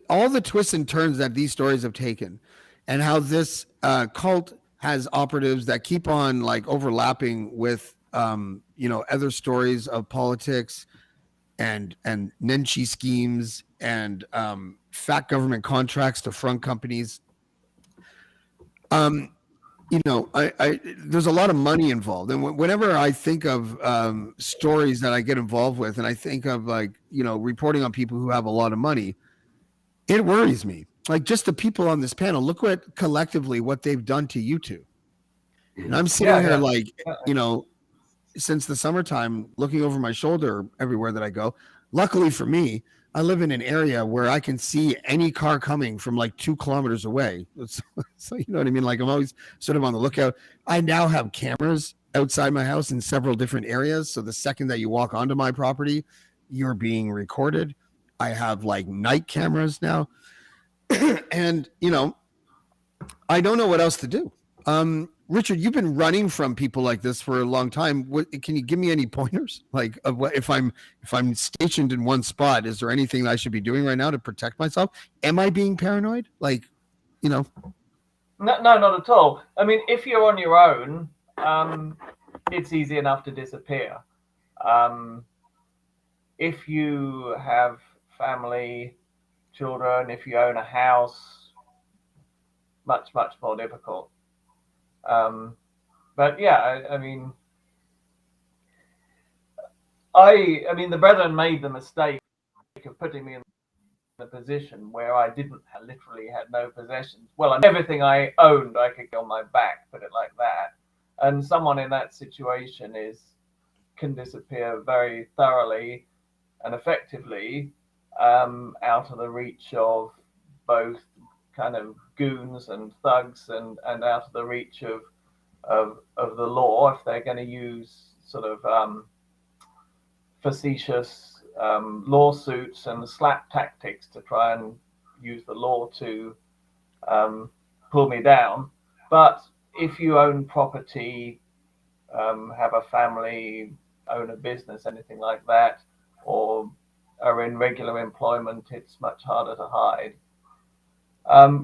Speaker 1: all the twists and turns that these stories have taken, and how this cult has operatives that keep on like overlapping with other stories of politics and Nenchi schemes and fat government contracts to front companies. There's a lot of money involved, and whenever I think of stories that I get involved with, and I think of reporting on people who have a lot of money, it worries me. Like just the people on this panel, look collectively what they've done to you two. And I'm sitting here since the summertime, looking over my shoulder everywhere that I go. Luckily for me, I live in an area where I can see any car coming from like 2 kilometers away. So you know what I mean? Like I'm always sort of on the lookout. I now have cameras outside my house in several different areas. So the second that you walk onto my property, you're being recorded. I have like night cameras now. And, I don't know what else to do. Richard, you've been running from people like this for a long time. Can you give me any pointers? Like, of what if I'm stationed in one spot? Is there anything that I should be doing right now to protect myself? Am I being paranoid? Like,
Speaker 2: No, not at all. I mean, if you're on your own, it's easy enough to disappear. If you have family, children, if you own a house, much more difficult. But yeah, I mean, the brethren made the mistake of putting me in a position where I literally had no possessions. Well, and everything I owned, I could get on my back, put it like that. And someone in that situation can disappear very thoroughly and effectively, out of the reach of both kind of goons and thugs and out of the reach of the law if they're going to use sort of facetious lawsuits and slap tactics to try and use the law to pull me down. But if you own property, have a family, own a business, anything like that, or are in regular employment, it's much harder to hide.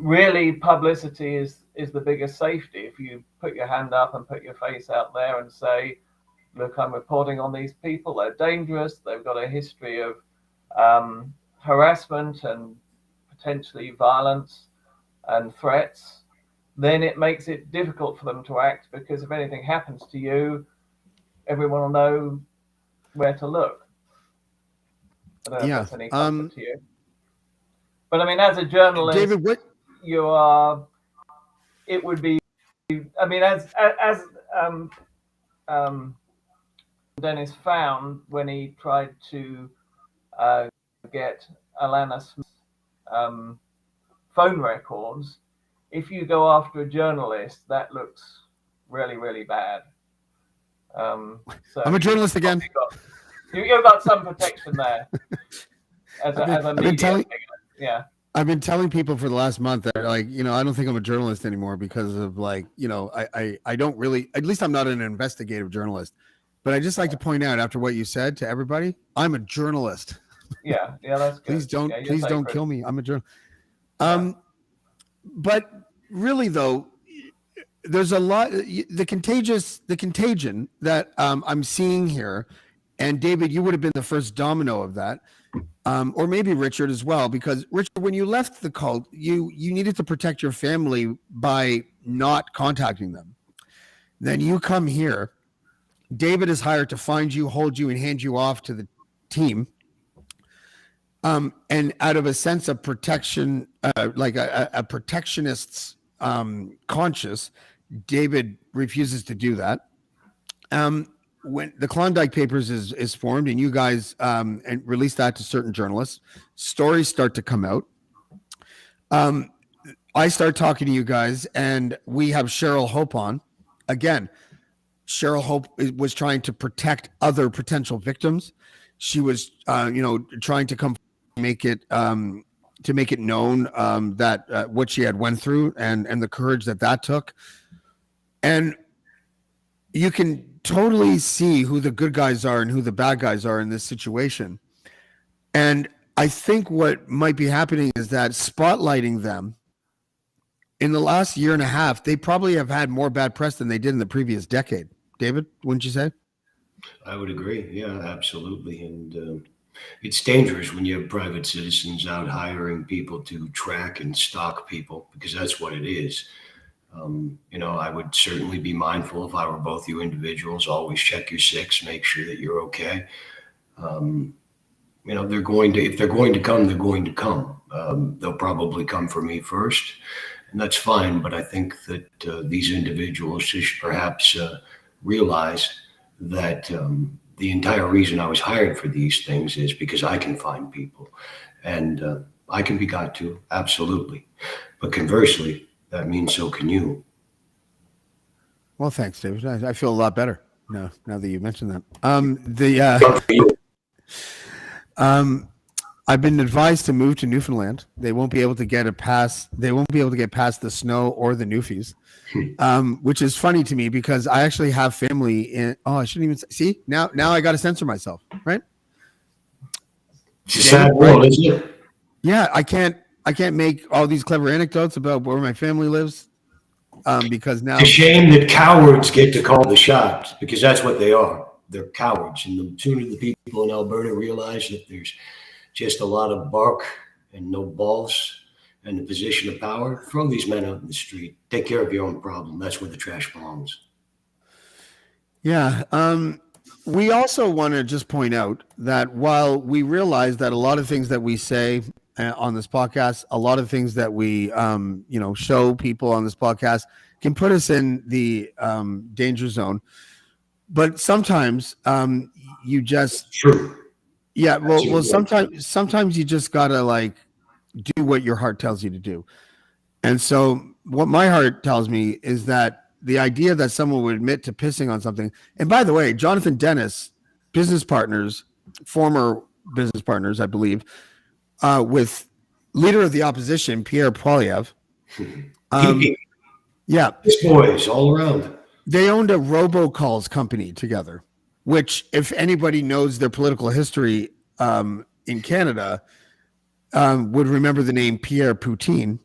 Speaker 2: Really, publicity is the biggest safety. If you put your hand up and put your face out there and say, look, I'm reporting on these people, they're dangerous, they've got a history of harassment and potentially violence and threats, then it makes it difficult for them to act, because if anything happens to you, everyone will know where to look. I don't know if that's any comfort to you. But I mean, as a journalist,
Speaker 1: David, what?
Speaker 2: you are. It would be. I mean, as Denis found when he tried to get Alana Smith's phone records, if you go after a journalist, that looks really, really bad. So
Speaker 1: I'm a journalist again.
Speaker 2: You've got some protection there as a media figure. Yeah.
Speaker 1: I've been telling people for the last month that, like, you know, I don't think I'm a journalist anymore because of, like, you know, I don't really, at least I'm not an investigative journalist. But I just like to point out, after what you said to everybody, I'm a journalist.
Speaker 2: Yeah, that's good.
Speaker 1: Please don't kill me. I'm a journalist. But really, though, there's a lot. The contagion that I'm seeing here, and David, you would have been the first domino of that, or maybe Richard as well, because Richard, when you left the cult, you needed to protect your family by not contacting them. Then you come here. David is hired to find you, hold you, and hand you off to the team. And out of a sense of protection, like a protectionist's conscience, David refuses to do that. When the Klondike Papers is formed, and you guys and release that to certain journalists, stories start to come out. I start talking to you guys, and we have Cheryl Hope on. Again, Cheryl Hope was trying to protect other potential victims. She was, trying to make it known that what she had went through and the courage that took. And you can totally see who the good guys are and who the bad guys are in this situation. And I think what might be happening is that spotlighting them in the last year and a half, they probably have had more bad press than they did in the previous decade. David, wouldn't you say?
Speaker 3: I would agree. Yeah, absolutely. And it's dangerous when you have private citizens out hiring people to track and stalk people, because that's what it is. I would certainly be mindful if I were both you individuals. Always check your six, make sure that you're okay. If they're going to come, they're going to come. They'll probably come for me first, and that's fine. But I think that these individuals should perhaps realize that the entire reason I was hired for these things is because I can find people, and I can be got to, absolutely. But conversely, that means so can you.
Speaker 1: Well, thanks, David. I feel a lot better now that you mentioned that. I've been advised to move to Newfoundland. They won't be able to get past the snow or the Newfies, which is funny to me because I actually have family in. Oh, I shouldn't even see. Now I got to censor myself, right?
Speaker 3: It's a sad world, isn't it?
Speaker 1: Yeah, I can't make all these clever anecdotes about where my family lives because now
Speaker 3: it's a shame that cowards get to call the shots, because that's what they are. They're cowards, and the sooner the people in Alberta realize that there's just a lot of bark and no balls and the position of power, throw these men out in the street. Take care of your own problem. That's where the trash belongs.
Speaker 1: Yeah. We also want to just point out that while we realize that a lot of things that we say on this podcast, a lot of things that we, show people on this podcast can put us in the danger zone. But sometimes you just,
Speaker 3: True.
Speaker 1: Yeah, well, sometimes you just gotta do what your heart tells you to do. And so what my heart tells me is that the idea that someone would admit to pissing on something, and by the way, Jonathan Denis, former business partners, I believe, with leader of the opposition, Pierre Poilievre. Yeah.
Speaker 3: These boys all around.
Speaker 1: They owned a robocalls company together, which, if anybody knows their political history in Canada, would remember the name Pierre Poutine,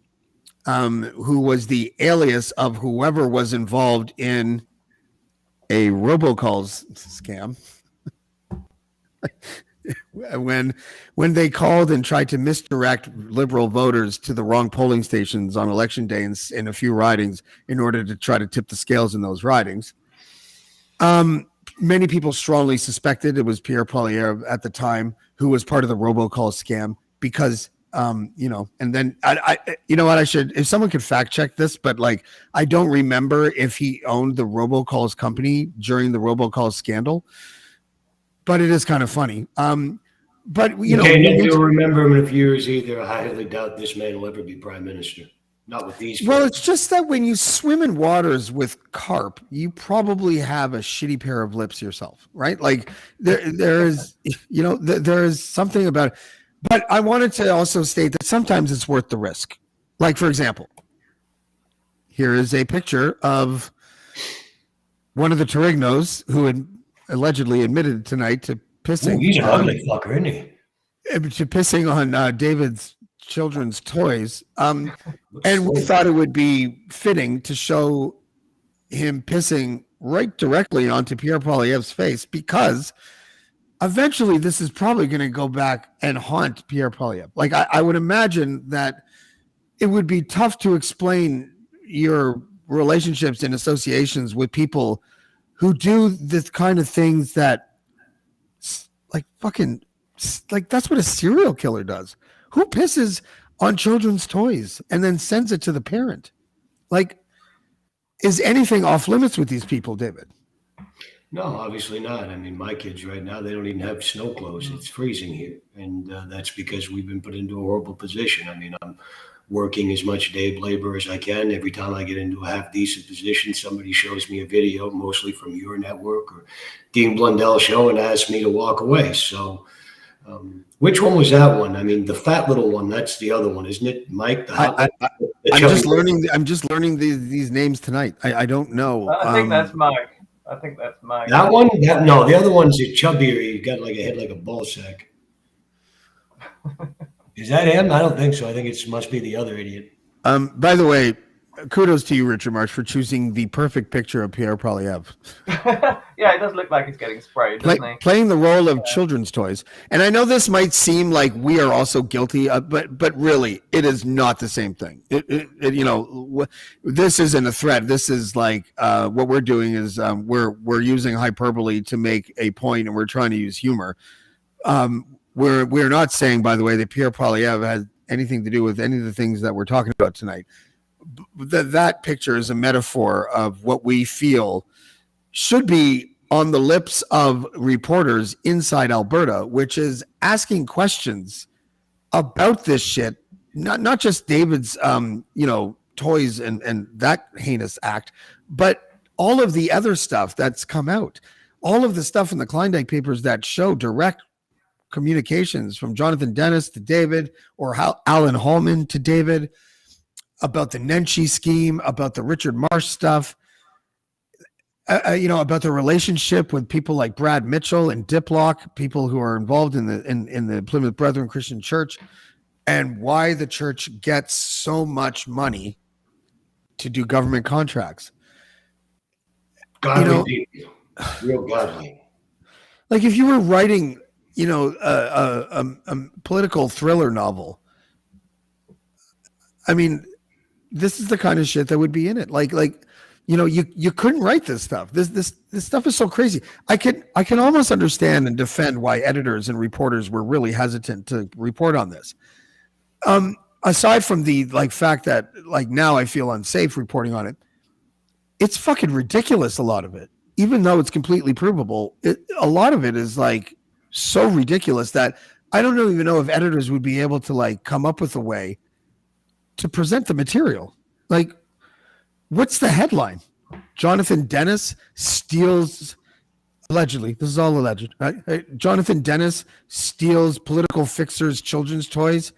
Speaker 1: who was the alias of whoever was involved in a robocalls scam. when they called and tried to misdirect Liberal voters to the wrong polling stations on election day in a few ridings in order to try to tip the scales in those ridings. Many people strongly suspected it was Pierre Poilievre at the time who was part of the robocall scam, because And then you know what, I should, if someone could fact check this, but like, I don't remember if he owned the robocalls company during the robocalls scandal, but it is kind of funny. But
Speaker 3: you'll remember him in a few years either. I highly doubt this man will ever be prime minister. Not with these.
Speaker 1: Well, it's just that when you swim in waters with carp, you probably have a shitty pair of lips yourself, right? Like there is, there is something about it. But I wanted to also state that sometimes it's worth the risk. Like, for example, here is a picture of one of the Terrignos who had allegedly admitted tonight to pissing.
Speaker 3: Ooh, he's an ugly fucker, isn't he?
Speaker 1: To pissing on David's children's toys. And we thought it would be fitting to show him pissing right directly onto Pierre Poilievre's face, because eventually this is probably going to go back and haunt Pierre Poilievre. Like, I would imagine that it would be tough to explain your relationships and associations with people who do this kind of things that, like, fucking, like, that's what a serial killer does. Who pisses on children's toys and then sends it to the parent? Like, is anything off limits with these people, David?
Speaker 3: No, obviously not. I mean, my kids right now, they don't even have snow clothes. It's freezing here. And that's because we've been put into a horrible position. I mean, I'm working as much day labor as I can. Every time I get into a half-decent position, somebody shows me a video, mostly from your network or Dean Blundell show, and asks me to walk away. So which one was that one? I mean, the fat little one, that's the other one, isn't it, Mike?
Speaker 1: I'm just learning these names tonight. I don't know.
Speaker 2: I think that's Mike.
Speaker 3: That one? No, the other one's a chubbier. He got like a head like a ball sack. Is that him? I don't think so. I think it must be the other idiot.
Speaker 1: By the way, kudos to you, Richard Marsh, for choosing the perfect picture of Pierre Poilievre.
Speaker 2: Yeah, it does look like he's getting sprayed, doesn't he?
Speaker 1: Playing the role of children's toys. And I know this might seem like we are also guilty, but really, it is not the same thing. This isn't a threat. This is like what we're doing is we're using hyperbole to make a point, and we're trying to use humor. We're not saying, by the way, that Pierre Poilievre has anything to do with any of the things that we're talking about tonight. That picture is a metaphor of what we feel should be on the lips of reporters inside Alberta, which is asking questions about this shit, not just David's toys and that heinous act, but all of the other stuff that's come out, all of the stuff in the Klondike papers that show direct communications from Jonathan Denis to David, or Alan Hallman to David, about the Nenshi scheme, about the Richard Marsh stuff, about the relationship with people like Brad Mitchell and Diplock, people who are involved in the Plymouth Brethren Christian Church, and why the church gets so much money to do government contracts.
Speaker 3: Godly people, real godly.
Speaker 1: Like, if you were writing, a political thriller novel, I mean, this is the kind of shit that would be in it. You couldn't write this stuff. This stuff is so crazy. I can almost understand and defend why editors and reporters were really hesitant to report on this. Aside from the fact that now I feel unsafe reporting on it, it's fucking ridiculous. A lot of it, even though it's completely provable, a lot of it is so ridiculous that I don't even know if editors would be able to come up with a way to present the material. What's the headline? Jonathan Denis steals, allegedly, this is all alleged, right? Jonathan Denis steals political fixers' children's toys,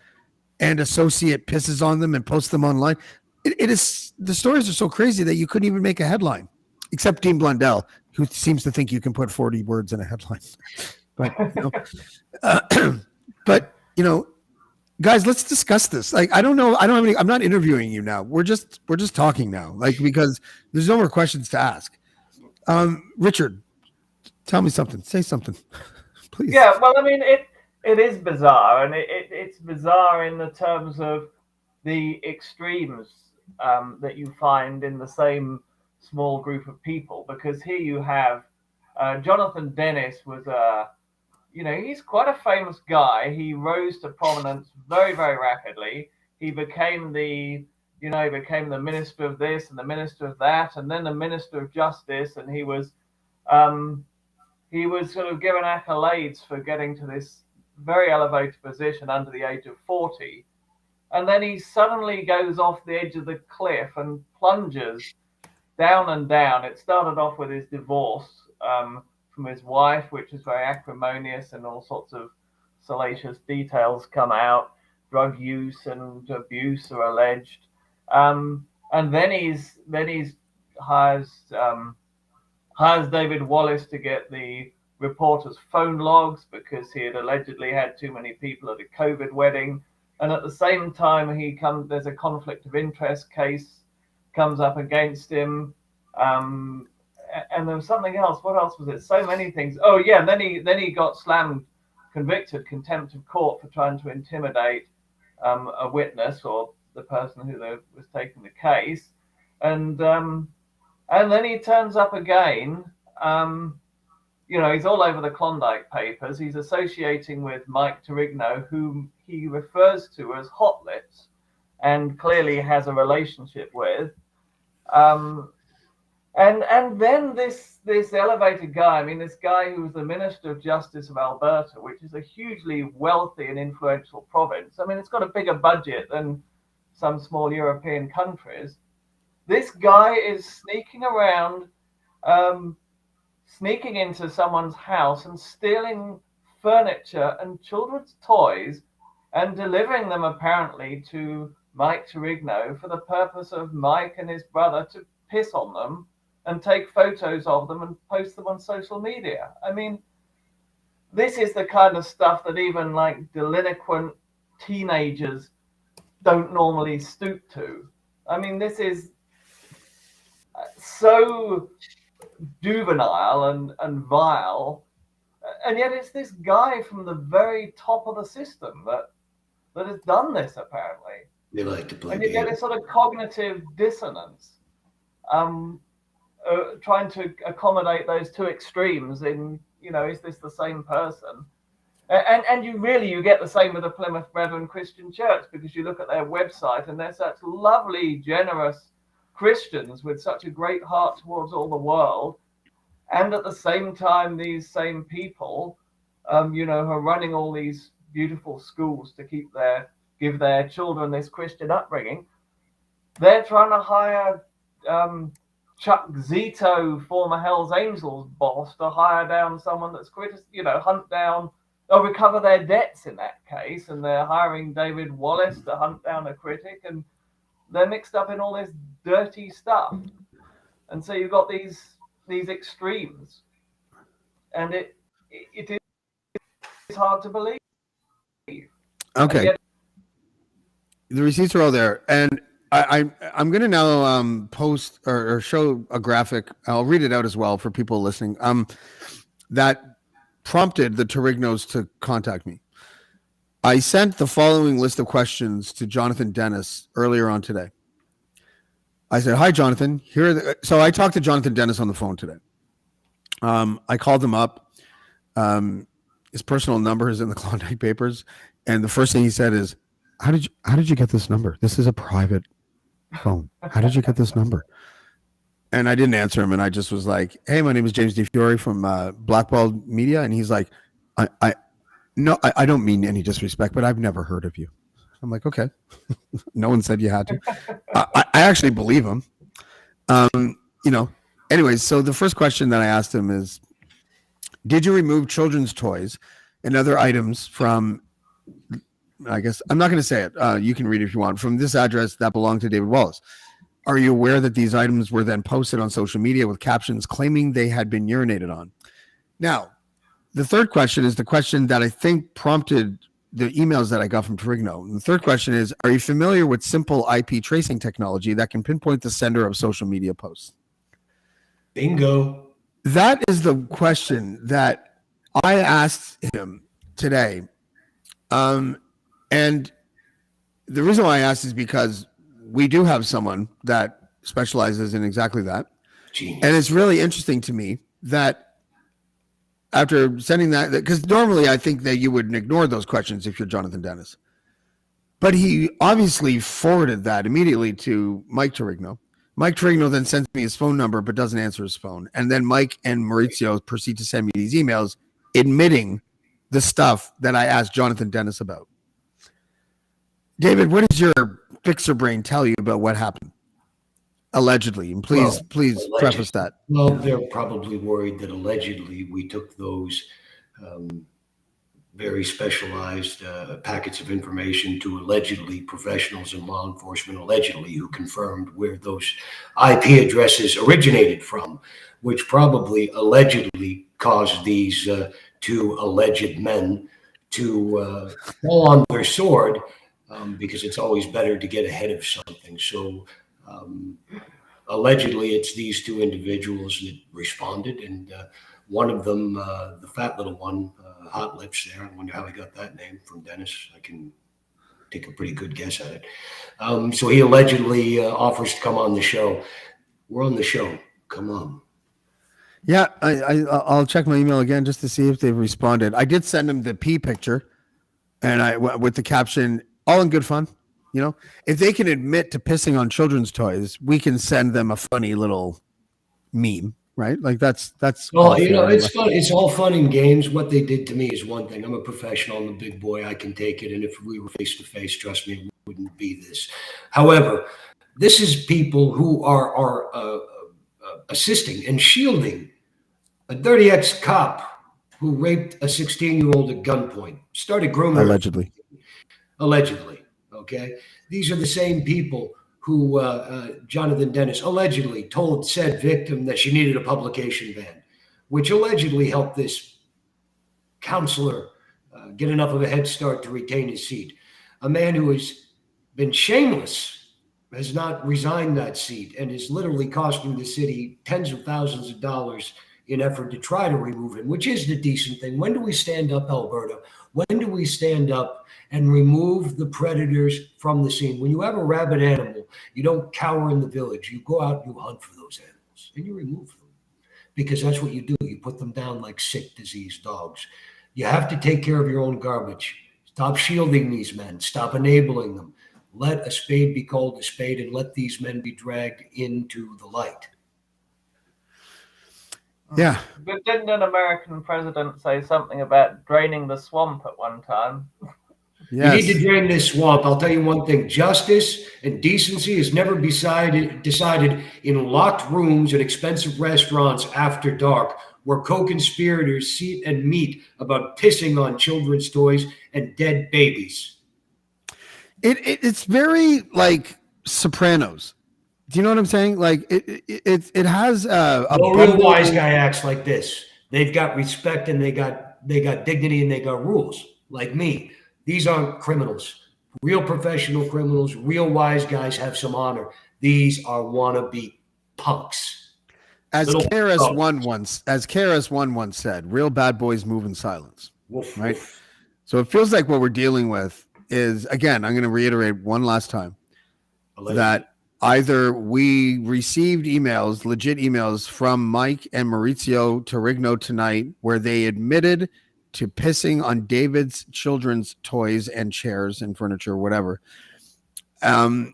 Speaker 1: and associate pisses on them and posts them online. It is, the stories are so crazy that you couldn't even make a headline, except Dean Blundell, who seems to think you can put 40 words in a headline. But guys, let's discuss this. I don't know. I'm not interviewing you now. We're just talking now, because there's no more questions to ask. Richard, tell me something. Say something, please.
Speaker 2: Yeah, well, I mean, it is bizarre, and it's bizarre in the terms of the extremes that you find in the same small group of people. Because here you have Jonathan Denis was he's quite a famous guy. He rose to prominence very, very rapidly. He became became the minister of this and the minister of that, and then the minister of justice. And he was sort of given accolades for getting to this very elevated position under the age of 40. And then he suddenly goes off the edge of the cliff and plunges down and down. It started off with his divorce from his wife, which is very acrimonious, and all sorts of salacious details come out. Drug use and abuse are alleged. And then he's hires David Wallace to get the reporter's phone logs because he had allegedly had too many people at a COVID wedding. And at the same time, there's a conflict of interest case comes up against him. And there was something else. What else was it? So many things. Oh yeah, and then he got convicted, contempt of court for trying to intimidate a witness or the person who was taking the case. And then he turns up again. He's all over the Klondike papers. He's associating with Mike Terrigno, whom he refers to as Hot Lips, and clearly has a relationship with. And then this elevated guy, this guy who was the Minister of Justice of Alberta, which is a hugely wealthy and influential province. It's got a bigger budget than some small European countries. This guy is sneaking around, sneaking into someone's house and stealing furniture and children's toys and delivering them apparently to Mike Terrigno for the purpose of Mike and his brother to piss on them and take photos of them and post them on social media. This is the kind of stuff that even delinquent teenagers don't normally stoop to. This is so juvenile and vile, and yet it's this guy from the very top of the system that has done this apparently.
Speaker 3: They like to play
Speaker 2: and you
Speaker 3: games.
Speaker 2: get a sort of cognitive dissonance, trying to accommodate those two extremes in, is this the same person? And you get the same with the Plymouth Brethren Christian Church, because you look at their website and they're such lovely, generous Christians with such a great heart towards all the world. And at the same time, these same people, who are running all these beautiful schools to give their children this Christian upbringing, they're trying to hire Chuck Zito, former Hells Angels boss, to hire down someone that's hunt down or recover their debts in that case, and they're hiring David Wallace to hunt down a critic, and they're mixed up in all this dirty stuff. And so you've got these extremes, and it is hard to believe.
Speaker 1: Okay. The receipts are all there, and I'm going to now post or show a graphic. I'll read it out as well for people listening. That prompted the Terrignos to contact me. I sent the following list of questions to Jonathan Denis earlier on today. I said, "Hi, Jonathan. So I talked to Jonathan Denis on the phone today. I called him up. His personal number is in the Klondike papers, and the first thing he said is, How did you get this number? This is a private phone. How did you get this number?" And I didn't answer him, and I just was like, "Hey, my name is James DeFiore from Blackballed Media," and he's like, "I don't mean any disrespect, but I've never heard of you." I'm like, "Okay." No one said you had to. I actually believe him. Anyways, so the first question that I asked him is, did you remove children's toys and other items from, I guess, I'm not going to say it. You can read it if you want, from this address that belonged to David Wallace. Are you aware that these items were then posted on social media with captions claiming they had been urinated on? Now, the third question is the question that I think prompted the emails that I got from Terrigno. And the third question is, are you familiar with simple IP tracing technology that can pinpoint the sender of social media posts?
Speaker 3: Bingo.
Speaker 1: That is the question that I asked him today. And the reason why I asked is because we do have someone that specializes in exactly that.
Speaker 3: Genius.
Speaker 1: And it's really interesting to me that after sending that, because normally I think that you would ignore those questions if you're Jonathan Denis. But he obviously forwarded that immediately to Mike Terrigno. Mike Terrigno then sends me his phone number, but doesn't answer his phone. And then Mike and Maurizio proceed to send me these emails admitting the stuff that I asked Jonathan Denis about. David, what does your fixer brain tell you about what happened? Allegedly. And please preface that.
Speaker 3: Well, they're probably worried that allegedly we took those very specialized packets of information to allegedly professionals in law enforcement, allegedly who confirmed where those IP addresses originated from, which probably allegedly caused these two alleged men to fall on their sword, because it's always better to get ahead of something. So allegedly it's these two individuals that responded, and one of them, the fat little one, Hot Lips there, I wonder how he got that name from Denis. I can take a pretty good guess at it. So he allegedly offers to come on the show. We're on the show. Come on.
Speaker 1: Yeah, I'll check my email again just to see if they've responded. I did send them the P picture, and with the caption, all in good fun. You know, if they can admit to pissing on children's toys, we can send them a funny little meme, right? Like that's.
Speaker 3: Well, you know, it's fun. It's all fun and games. What they did to me is one thing. I'm a professional. I'm a big boy. I can take it. And if we were face to face, trust me, it wouldn't be this. However, this is people who are assisting and shielding a dirty ex-cop who raped a 16-year-old at gunpoint, started grooming her. Allegedly. Okay. These are the same people who Jonathan Denis allegedly told said victim that she needed a publication ban, which allegedly helped this counselor get enough of a head start to retain his seat. A man who has been shameless, has not resigned that seat, and is literally costing the city tens of thousands of dollars in effort to try to remove him, which is the decent thing. When do we stand up, Alberta? When do we stand up and remove the predators from the scene? When you have a rabid animal, you don't cower in the village. You go out and you hunt for those animals, and you remove them, because that's what you do. You put them down like sick, diseased dogs. You have to take care of your own garbage. Stop shielding these men. Stop enabling them. Let a spade be called a spade, and let these men be dragged into the light.
Speaker 1: Yeah.
Speaker 2: But didn't an American president say something about draining the swamp at one time?
Speaker 1: Yes.
Speaker 3: You need to drain this swamp. I'll tell you one thing. Justice and decency is never decided in locked rooms at expensive restaurants after dark, where co-conspirators sit and meet about pissing on children's toys and dead babies.
Speaker 1: It's very like Sopranos. Do you know what I'm saying? Like it has a
Speaker 3: real wise guy acts like this. They've got respect, and they got dignity, and they got rules. Like me, these aren't criminals. Real professional criminals, real wise guys have some honor. These are wannabe punks.
Speaker 1: As KRS-One once said, real bad boys move in silence.
Speaker 3: Woof,
Speaker 1: right?
Speaker 3: woof.
Speaker 1: So it feels like what we're dealing with is, again, I'm going to reiterate one last time, that either we received emails, legit emails from Mike and Maurizio Terrigno tonight, where they admitted to pissing on David's children's toys and chairs and furniture, whatever. And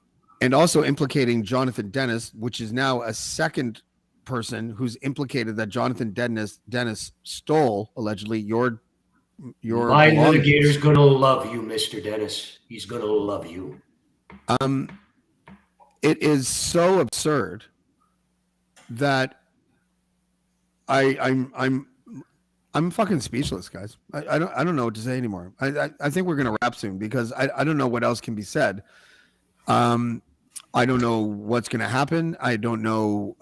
Speaker 1: also implicating Jonathan Denis, which is now a second person who's implicated that Jonathan Denis stole, allegedly, your
Speaker 3: My litigator's gonna love you, Mr. Denis. He's gonna love you.
Speaker 1: It is so absurd that I'm fucking speechless, guys. I don't know what to say anymore. I think we're gonna wrap soon, because I don't know what else can be said. I don't know what's gonna happen. I don't know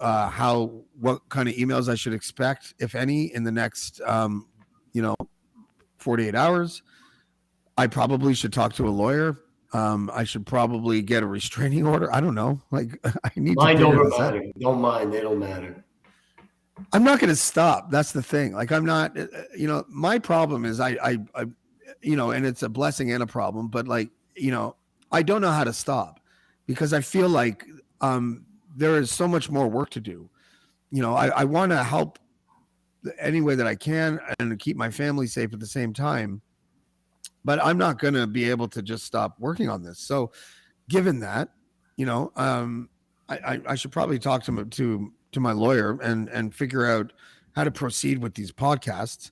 Speaker 1: what kind of emails I should expect, if any, in the next 48 hours. I probably should talk to a lawyer. I should probably get a restraining order. I don't know. Like, I need
Speaker 3: Mind
Speaker 1: to
Speaker 3: over
Speaker 1: figure this out.
Speaker 3: matter. Don't mind. They don't matter.
Speaker 1: I'm not going to stop. That's the thing. Like, I'm not, my problem is I and it's a blessing and a problem, but like, I don't know how to stop, because I feel like there is so much more work to do. I want to help any way that I can and keep my family safe at the same time. But I'm not going to be able to just stop working on this. So given that, I should probably talk to my lawyer and figure out how to proceed with these podcasts,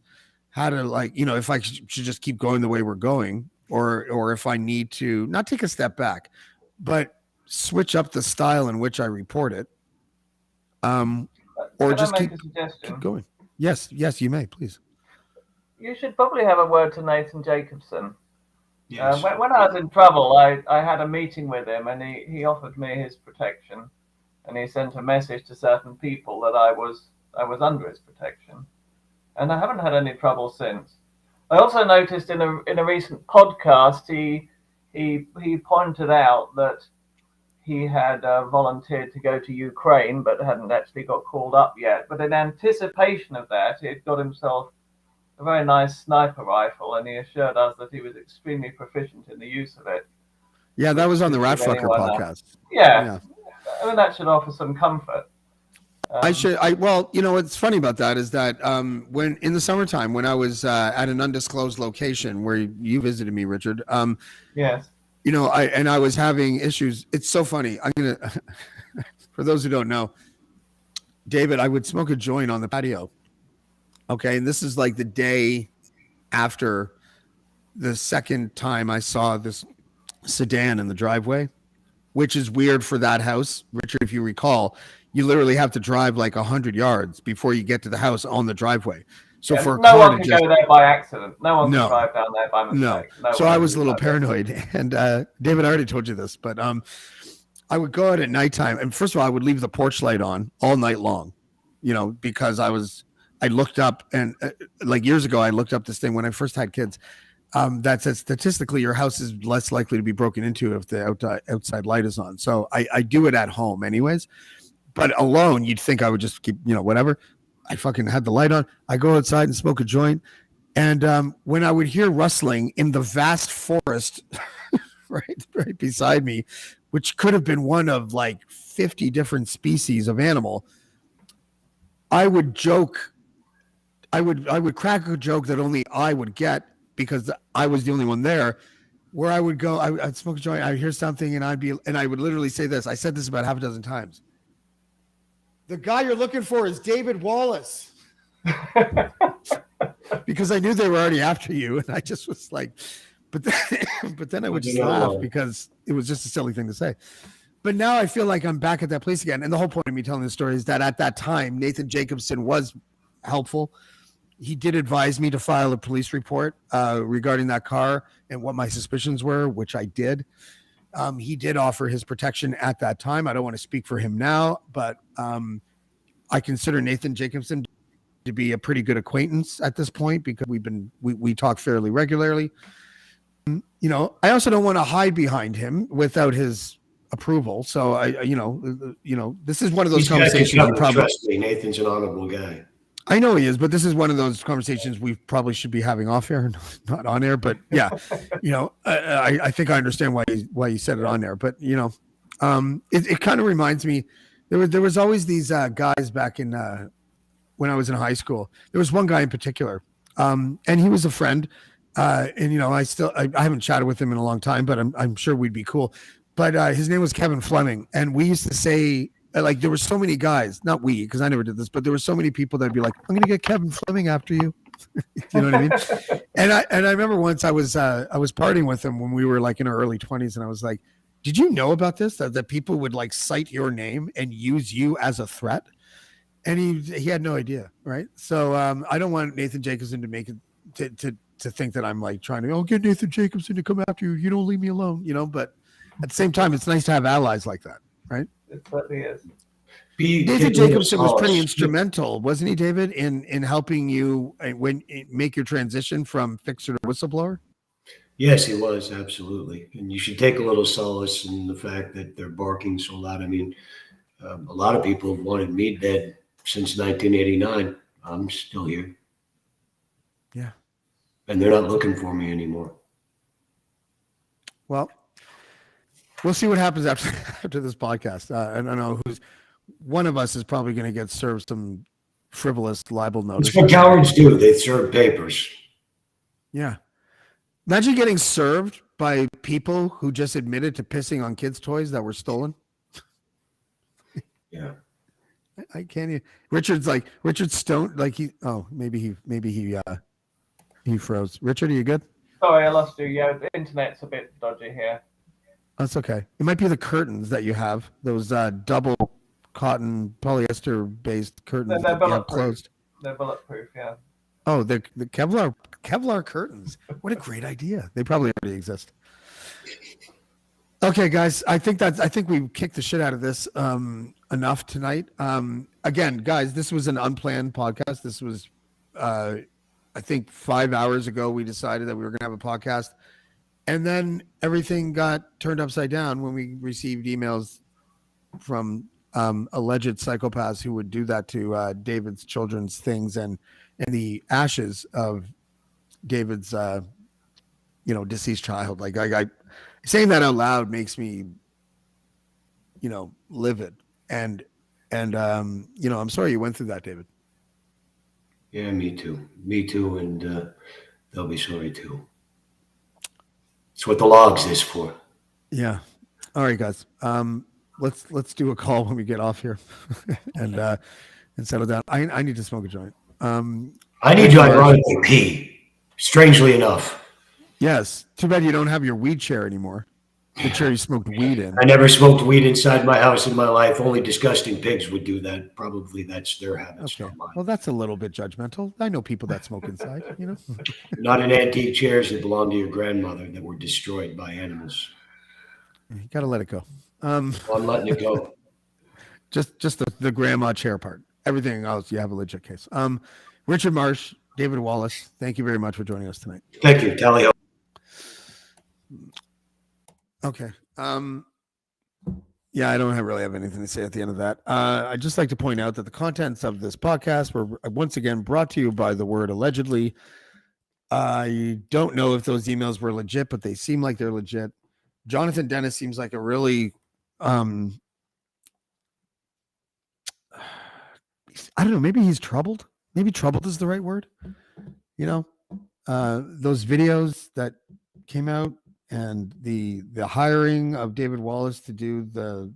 Speaker 1: how to if I should just keep going the way we're going, or if I need to not take a step back, but switch up the style in which I report it. Or
Speaker 2: Can
Speaker 1: just
Speaker 2: I make
Speaker 1: keep
Speaker 2: a suggestion?
Speaker 1: going. Yes, you may, please.
Speaker 2: You should probably have a word to Nathan Jacobson.
Speaker 3: Yes.
Speaker 2: When I was in trouble, I had a meeting with him, and he offered me his protection, and he sent a message to certain people that I was under his protection, and I haven't had any trouble since. I also noticed in a recent podcast he pointed out that he had volunteered to go to Ukraine, but hadn't actually got called up yet. But in anticipation of that, he had got himself a very nice sniper rifle, and he assured us that he was extremely proficient in the use of it.
Speaker 1: Yeah, that was on the Ratfucker
Speaker 2: Anyone
Speaker 1: podcast.
Speaker 2: Yeah. I mean, that should offer some comfort.
Speaker 1: What's funny about that is that when in the summertime, when I was at an undisclosed location where you visited me, Richard,
Speaker 2: Yes.
Speaker 1: I was having issues. It's so funny. I'm going to, for those who don't know, David, I would smoke a joint on the patio. Okay. And this is like the day after the second time I saw this sedan in the driveway, which is weird for that house. Richard, if you recall, you literally have to drive like 100 yards before you get to the house on the driveway. So for
Speaker 2: no one can go there by accident. No one can drive down there by mistake.
Speaker 1: No. So I was a little paranoid. And David, I already told you this, but I would go out at nighttime. And first of all, I would leave the porch light on all night long, because I looked up and like years ago, I looked up this thing when I first had kids that says statistically your house is less likely to be broken into if the outside light is on. So I do it at home anyways. But alone, you'd think I would just keep, whatever. I fucking had the light on. I go outside and smoke a joint. And when I would hear rustling in the vast forest right beside me, which could have been one of like 50 different species of animal, I would joke. I would crack a joke that only I would get because I was the only one there, where I would go, I'd smoke a joint, I'd hear something, and I would literally say this. I said this about half a dozen times. The guy you're looking for is David Wallace. Because I knew they were already after you. And I just was like, but then I would just laugh because it was just a silly thing to say. But now I feel like I'm back at that place again. And the whole point of me telling this story is that at that time, Nathan Jacobson was helpful. He did advise me to file a police report regarding that car and what my suspicions were, which I did. He did offer his protection at that time. I don't want to speak for him now, but I consider Nathan Jacobson to be a pretty good acquaintance at this point because we talk fairly regularly. I also don't want to hide behind him without his approval. So this is one of those conversations.
Speaker 3: Trust me, Nathan's an honorable guy.
Speaker 1: I know he is, but this is one of those conversations we probably should be having off air, not on air. But yeah, I think I understand why you said it on there. But it kind of reminds me. There was always these guys back in when I was in high school. There was one guy in particular, and he was a friend. And I haven't chatted with him in a long time, but I'm sure we'd be cool. But his name was Kevin Fleming, and we used to say. Like there were so many guys, not we, because I never did this, but there were so many people that'd be like, "I'm gonna get Kevin Fleming after you." You know what I mean? And I remember once I was partying with him when we were like in our early 20s, and I was like, "Did you know about this? That people would like cite your name and use you as a threat?" And he had no idea, right? So I don't want Nathan Jacobson to make it to think that I'm like trying to get Nathan Jacobson to come after you. You don't leave me alone, But at the same time, it's nice to have allies like that, right?
Speaker 2: It certainly is.
Speaker 1: David Jacobson was pretty instrumental, wasn't he, David, in helping you make your transition from fixer to whistleblower?
Speaker 3: Yes, he was, absolutely. And you should take a little solace in the fact that they're barking so loud. I mean, a lot of people have wanted me dead since 1989. I'm still here.
Speaker 1: Yeah.
Speaker 3: And they're not looking for me anymore.
Speaker 1: Well, we'll see what happens after this podcast. And I know one of us is probably going to get served some frivolous libel notice.
Speaker 3: That's what cowards do. They serve papers.
Speaker 1: Yeah. Imagine getting served by people who just admitted to pissing on kids' toys that were stolen.
Speaker 3: Yeah.
Speaker 1: I can't. Richard's stoned. Like maybe he froze. Richard, are you good?
Speaker 2: Sorry, I lost you. Yeah, the internet's a bit dodgy here.
Speaker 1: That's okay. It might be the curtains that you have. Those double cotton polyester based curtains
Speaker 2: They're
Speaker 1: that you have
Speaker 2: bulletproof.
Speaker 1: closed.
Speaker 2: They're bulletproof, yeah.
Speaker 1: Oh, the Kevlar curtains. What a great idea. They probably already exist. Okay, guys, I think we kicked the shit out of this enough tonight. Again, guys, this was an unplanned podcast. This was I think 5 hours ago we decided that we were going to have a podcast, and then everything got turned upside down when we received emails from alleged psychopaths who would do that to David's children's things and the ashes of David's deceased child. Like I saying that out loud makes me livid, and I'm sorry you went through that, David.
Speaker 3: Yeah, me too, and they'll be sorry too. It's what the law exists for.
Speaker 1: Yeah. All right, guys. Let's do a call when we get off here and settle down. I need to smoke a joint.
Speaker 3: I need to ironically pee. Strangely enough.
Speaker 1: Yes. Too bad you don't have your weed chair anymore. The chair you smoked weed in.
Speaker 3: I never smoked weed inside my house in my life. Only disgusting pigs would do that. Probably that's their habits,
Speaker 1: Okay.
Speaker 3: not mine.
Speaker 1: Well, that's a little bit judgmental. I know people that smoke inside,
Speaker 3: Not in antique chairs that belonged to your grandmother that were destroyed by animals.
Speaker 1: You got to let it go.
Speaker 3: I'm letting it go.
Speaker 1: Just the grandma chair part. Everything else, you have a legit case. Richard Marsh, David Wallace, thank you very much for joining us tonight.
Speaker 3: Thank you. Tally ho.
Speaker 1: Okay. Yeah, I don't really have anything to say at the end of that. I'd just like to point out that the contents of this podcast were once again brought to you by the word allegedly. I don't know if those emails were legit, but they seem like they're legit. Jonathan Denis seems like a really, I don't know, maybe he's troubled. Maybe troubled is the right word. Those videos that came out, and the hiring of David Wallace to do the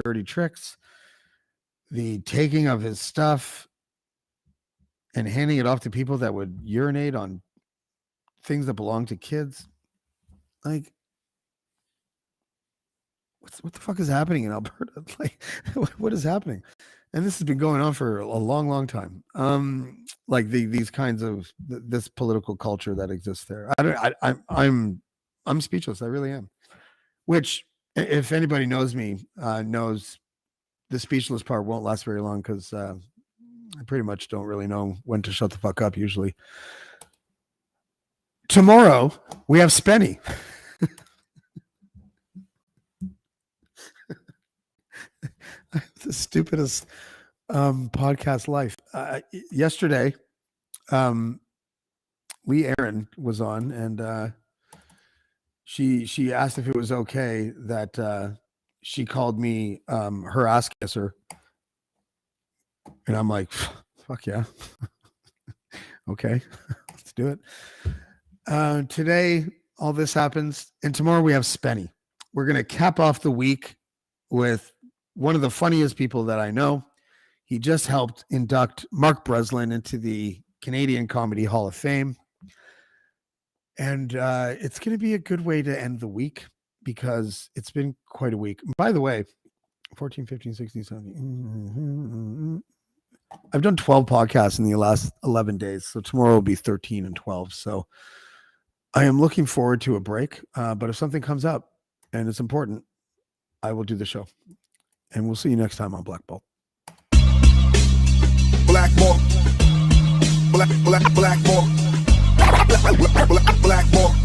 Speaker 1: dirty tricks, the taking of his stuff and handing it off to people that would urinate on things that belong to kids. Like, what the fuck is happening in Alberta? Like, what is happening? And this has been going on for a long, long time. Like these kinds of this political culture that exists there. I'm speechless. I really am. Which, if anybody knows me, knows the speechless part won't last very long because I pretty much don't really know when to shut the fuck up usually. Tomorrow, we have Spenny. The stupidest podcast life. Yesterday, Aaron was on, and she asked if it was okay that she called me her ass kisser, and I'm like, fuck yeah. Okay, let's do it. Today, all this happens, and tomorrow we have Spenny. We're gonna cap off the week with one of the funniest people that I know. He just helped induct Mark Breslin into the Canadian Comedy Hall of Fame. And it's going to be a good way to end the week because it's been quite a week. By the way, 14, 15, 16, 17. I've done 12 podcasts in the last 11 days. So tomorrow will be 13 and 12. So I am looking forward to a break. But if something comes up and it's important, I will do the show. And we'll see you next time on Blackballed.
Speaker 6: Blackballed. Blackballed. Blackballed.